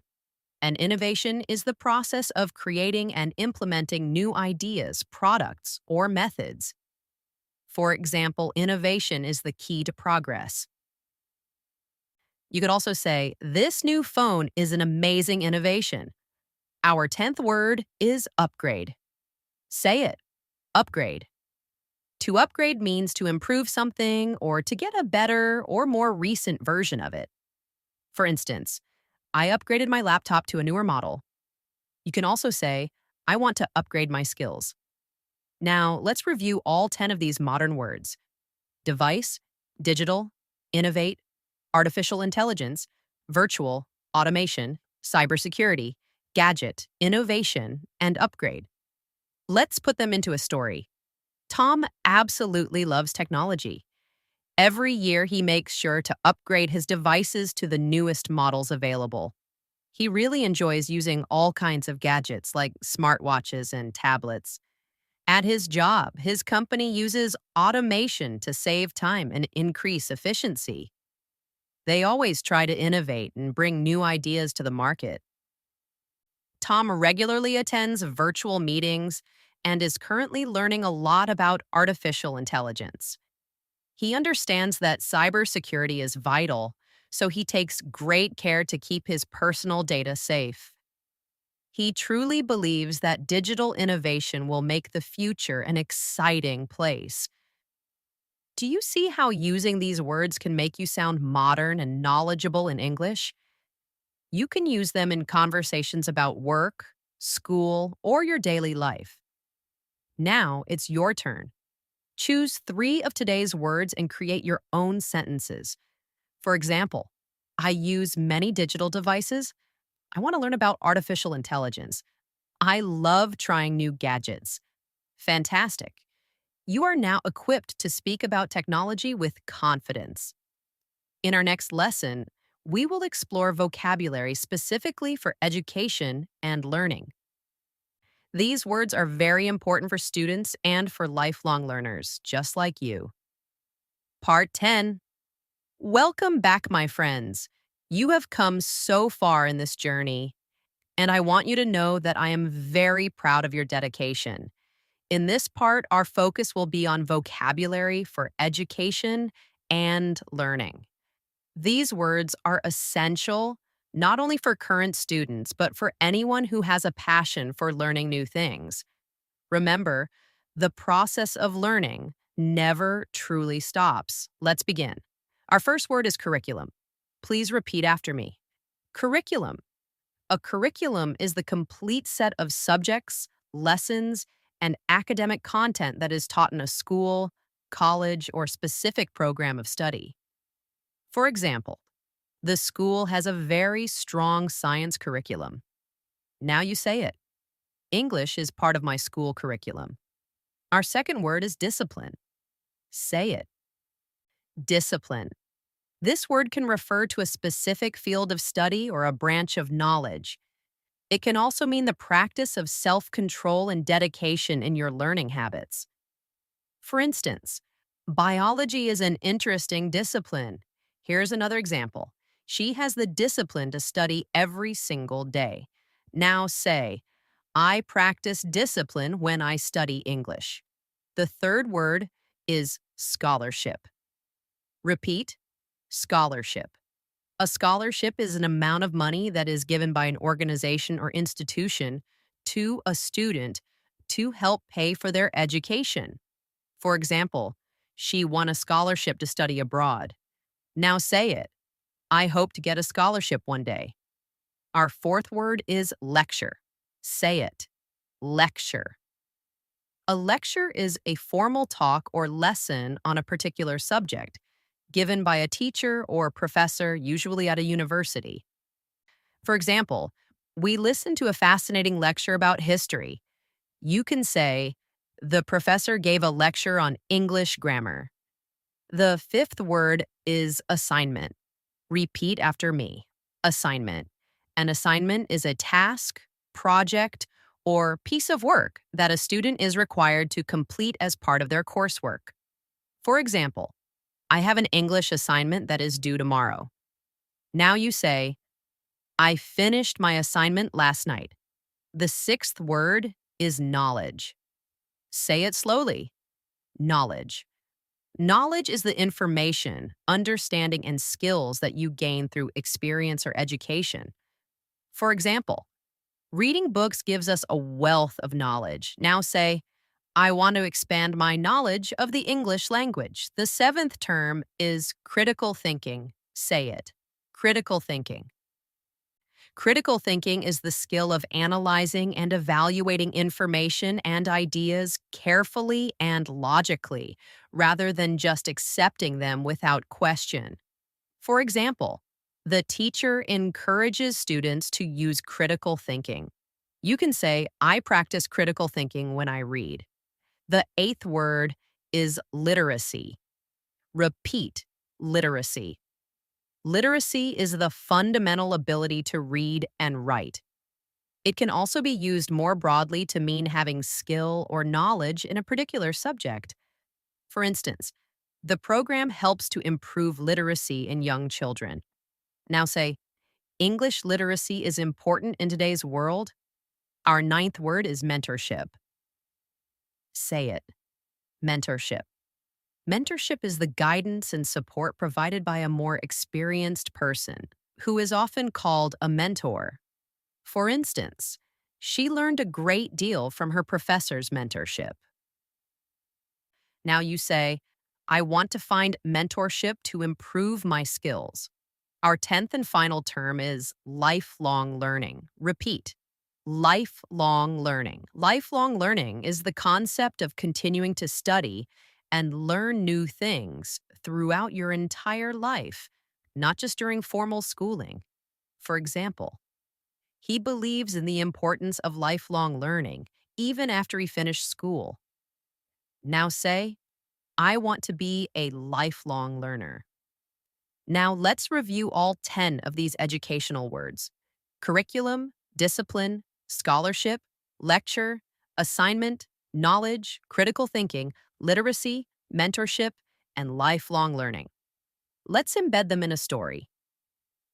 And innovation is the process of creating and implementing new ideas, products, or methods. For example, innovation is the key to progress. You could also say, this new phone is an amazing innovation. Our 10th word is upgrade. Say it. Upgrade. To upgrade means to improve something or to get a better or more recent version of it. For instance, I upgraded my laptop to a newer model. You can also say, I want to upgrade my skills. Now, let's review all 10 of these modern words. Device, digital, innovate, artificial intelligence, virtual, automation, cybersecurity, gadget, innovation, and upgrade. Let's put them into a story. Tom absolutely loves technology. Every year, he makes sure to upgrade his devices to the newest models available. He really enjoys using all kinds of gadgets like smartwatches and tablets. At his job, his company uses automation to save time and increase efficiency. They always try to innovate and bring new ideas to the market. Tom regularly attends virtual meetings and is currently learning a lot about artificial intelligence. He understands that cybersecurity is vital, so he takes great care to keep his personal data safe. He truly believes that digital innovation will make the future an exciting place. Do you see how using these words can make you sound modern and knowledgeable in English? You can use them in conversations about work, school, or your daily life. Now it's your turn. Choose 3 of today's words and create your own sentences. For example, I use many digital devices. I want to learn about artificial intelligence. I love trying new gadgets. Fantastic. You are now equipped to speak about technology with confidence. In our next lesson, we will explore vocabulary specifically for education and learning. These words are very important for students and for lifelong learners, just like you. Part 10. Welcome back, my friends. You have come so far in this journey, and I want you to know that I am very proud of your dedication. In this part, our focus will be on vocabulary for education and learning. These words are essential not only for current students, but for anyone who has a passion for learning new things. Remember, the process of learning never truly stops. Let's begin. Our first word is curriculum. Please repeat after me. Curriculum. A curriculum is the complete set of subjects, lessons, and academic content that is taught in a school, college, or specific program of study. For example, the school has a very strong science curriculum. Now you say it. English is part of my school curriculum. Our second word is discipline. Say it. Discipline. This word can refer to a specific field of study or a branch of knowledge. It can also mean the practice of self-control and dedication in your learning habits. For instance, biology is an interesting discipline. Here's another example. She has the discipline to study every single day. Now say, I practice discipline when I study English. The third word is scholarship. Repeat, scholarship. A scholarship is an amount of money that is given by an organization or institution to a student to help pay for their education. For example, she won a scholarship to study abroad. Now say it. I hope to get a scholarship one day. Our fourth word is lecture. Say it. Lecture. A lecture is a formal talk or lesson on a particular subject, given by a teacher or professor, usually at a university. For example, we listened to a fascinating lecture about history. You can say, the professor gave a lecture on English grammar. The fifth word is assignment. Repeat after me. Assignment. An assignment is a task, project, or piece of work that a student is required to complete as part of their coursework. For example, I have an English assignment that is due tomorrow. Now you say, I finished my assignment last night. The sixth word is knowledge. Say it slowly. Knowledge. Knowledge is the information, understanding, and skills that you gain through experience or education. For example, reading books gives us a wealth of knowledge. Now say, I want to expand my knowledge of the English language. The seventh term is critical thinking. Say it. Critical thinking. Critical thinking is the skill of analyzing and evaluating information and ideas carefully and logically, rather than just accepting them without question. For example, the teacher encourages students to use critical thinking. You can say, I practice critical thinking when I read. The eighth word is literacy. Repeat, literacy. Literacy is the fundamental ability to read and write. It can also be used more broadly to mean having skill or knowledge in a particular subject. For instance, the program helps to improve literacy in young children. Now say, English literacy is important in today's world. Our ninth word is mentorship. Say it. Mentorship. Mentorship is the guidance and support provided by a more experienced person, who is often called a mentor. For instance, she learned a great deal from her professor's mentorship. Now you say, I want to find mentorship to improve my skills. Our 10th and final term is lifelong learning. Repeat. Lifelong learning. Lifelong learning is the concept of continuing to study and learn new things throughout your entire life, not just during formal schooling. For example, he believes in the importance of lifelong learning even after he finished school. Now say, I want to be a lifelong learner. Now let's review all 10 of these educational words: curriculum, discipline, scholarship, lecture, assignment, knowledge, critical thinking, literacy, mentorship, and lifelong learning. Let's embed them in a story.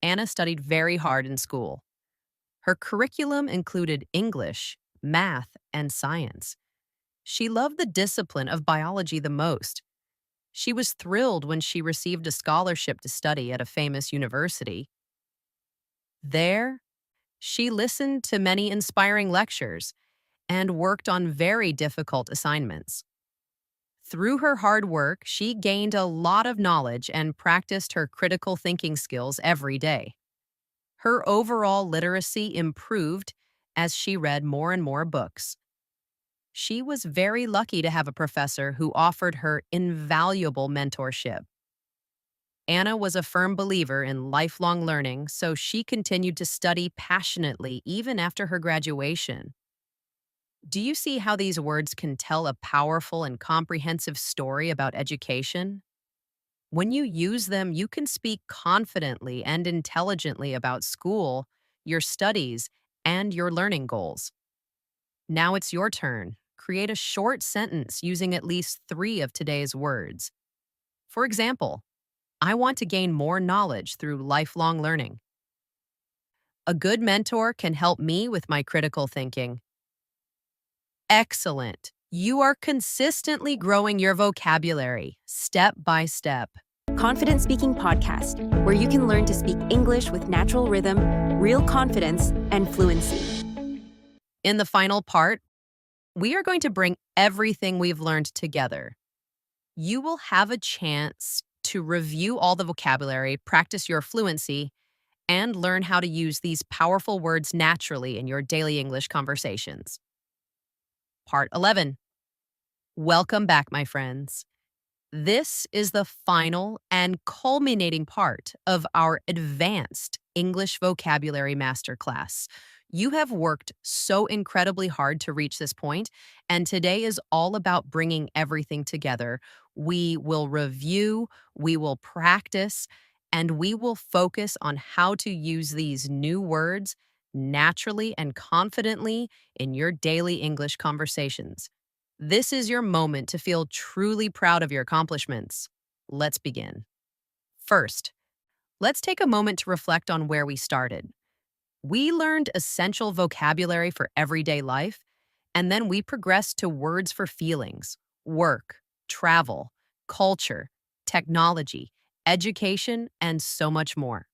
Anna studied very hard in school. Her curriculum included English, math, and science. She loved the discipline of biology the most. She was thrilled when she received a scholarship to study at a famous university. There, she listened to many inspiring lectures and worked on very difficult assignments. Through her hard work, she gained a lot of knowledge and practiced her critical thinking skills every day. Her overall literacy improved as she read more and more books. She was very lucky to have a professor who offered her invaluable mentorship. Anna was a firm believer in lifelong learning, so she continued to study passionately even after her graduation. Do you see how these words can tell a powerful and comprehensive story about education? When you use them, you can speak confidently and intelligently about school, your studies, and your learning goals. Now it's your turn. Create a short sentence using at least 3 of today's words. For example, I want to gain more knowledge through lifelong learning. A good mentor can help me with my critical thinking. Excellent. You are consistently growing your vocabulary, step by step. Confident Speaking Podcast, where you can learn to speak English with natural rhythm, real confidence, and fluency. In the final part, we are going to bring everything we've learned together. You will have a chance to review all the vocabulary, practice your fluency, and learn how to use these powerful words naturally in your daily English conversations. Part 11. Welcome back, my friends. This is the final and culminating part of our advanced English vocabulary masterclass. You have worked so incredibly hard to reach this point, and today is all about bringing everything together. We will review, we will practice, and we will focus on how to use these new words naturally and confidently in your daily English conversations. This is your moment to feel truly proud of your accomplishments. Let's begin. First, let's take a moment to reflect on where we started. We learned essential vocabulary for everyday life, and then we progressed to words for feelings, work, travel, culture, technology, education, and so much more.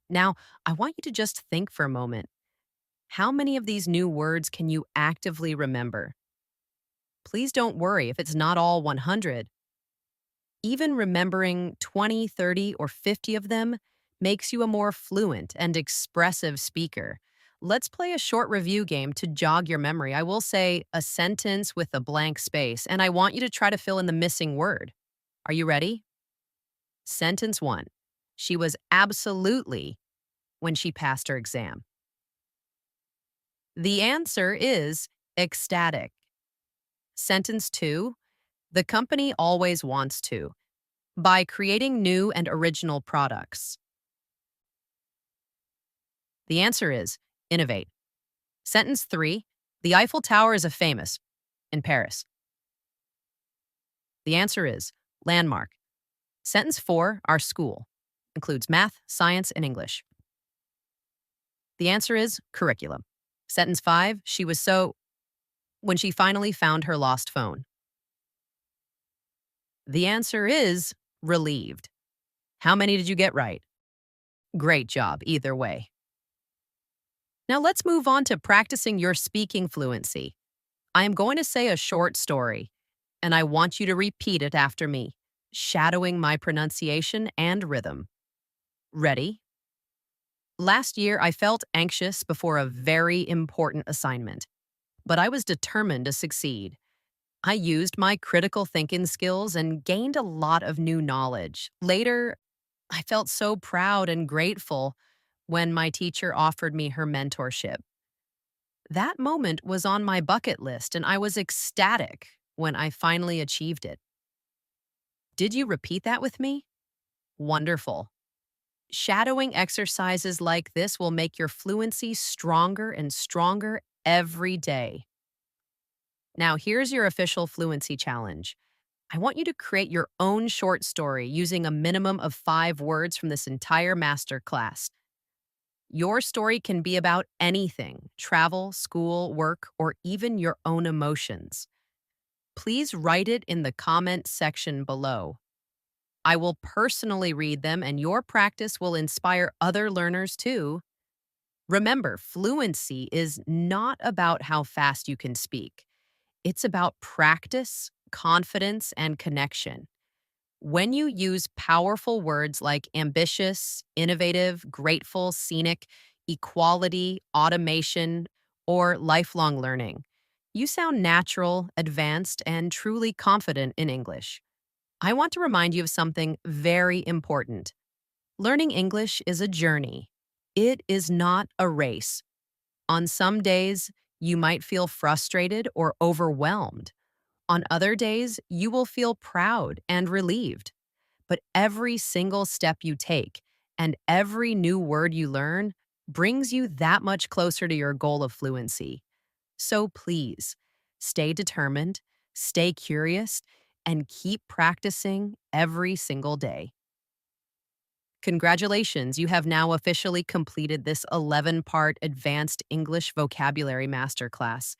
Now, I want you to just think for a moment. How many of these new words can you actively remember? Please don't worry if it's not all 100. Even remembering 20, 30, or 50 of them makes you a more fluent and expressive speaker. Let's play a short review game to jog your memory. I will say a sentence with a blank space, and I want you to try to fill in the missing word. Are you ready? Sentence 1. She was absolutely when she passed her exam. The answer is ecstatic. Sentence 2. The company always wants to, by creating new and original products. The answer is innovate. Sentence 3. The Eiffel Tower is a famous in Paris. The answer is landmark. Sentence 4. Our school includes math, science, and English. The answer is curriculum. Sentence 5. She was so when she finally found her lost phone. The answer is relieved. How many did you get right? Great job, either way. Now let's move on to practicing your speaking fluency. I am going to say a short story, and I want you to repeat it after me, shadowing my pronunciation and rhythm. Ready? Last year, I felt anxious before a very important assignment, but I was determined to succeed. I used my critical thinking skills and gained a lot of new knowledge. Later, I felt so proud and grateful when my teacher offered me her mentorship. That moment was on my bucket list, and I was ecstatic. when I finally achieved it. Did you repeat that with me? Wonderful. Shadowing exercises like this will make your fluency stronger and stronger every day. Now, here's your official fluency challenge. I want you to create your own short story using a minimum of 5 words from this entire masterclass. Your story can be about anything: travel, school, work, or even your own emotions. Please write it in the comment section below. I will personally read them, and your practice will inspire other learners too. Remember, fluency is not about how fast you can speak. It's about practice, confidence, and connection. When you use powerful words like ambitious, innovative, grateful, scenic, equality, automation, or lifelong learning, you sound natural, advanced, and truly confident in English. I want to remind you of something very important. Learning English is a journey. It is not a race. On some days, you might feel frustrated or overwhelmed. On other days, you will feel proud and relieved. But every single step you take and every new word you learn brings you that much closer to your goal of fluency. So please, stay determined, stay curious, and keep practicing every single day. Congratulations, you have now officially completed this 11-part advanced English vocabulary masterclass.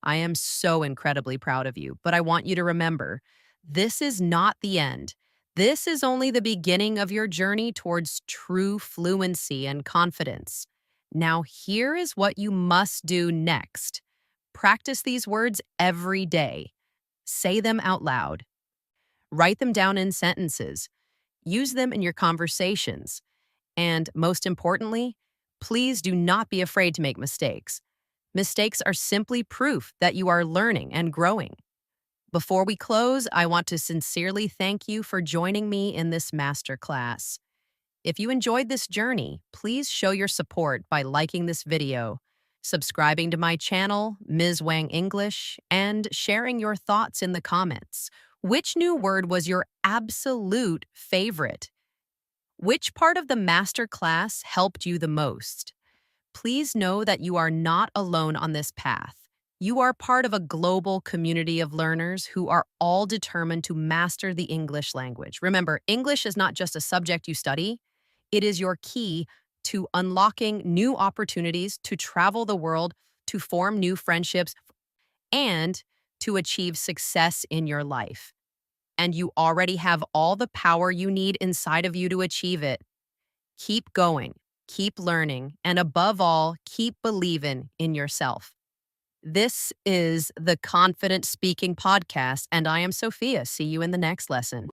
I am so incredibly proud of you, but I want you to remember, this is not the end. This is only the beginning of your journey towards true fluency and confidence. Now, here is what you must do next. Practice these words every day. Say them out loud. Write them down in sentences. Use them in your conversations. And most importantly, please do not be afraid to make mistakes. Mistakes are simply proof that you are learning and growing. Before we close, I want to sincerely thank you for joining me in this masterclass. If you enjoyed this journey, please show your support by liking this video, subscribing to my channel, Ms. Wang English, and sharing your thoughts in the comments. Which new word was your absolute favorite? Which part of the masterclass helped you the most? Please know that you are not alone on this path. You are part of a global community of learners who are all determined to master the English language. Remember, English is not just a subject you study, it is your key to unlocking new opportunities to travel the world, to form new friendships, and to achieve success in your life. And you already have all the power you need inside of you to achieve it. Keep going, keep learning, and above all, keep believing in yourself. This is the Confident Speaking Podcast, and I am Sophia. See you in the next lesson.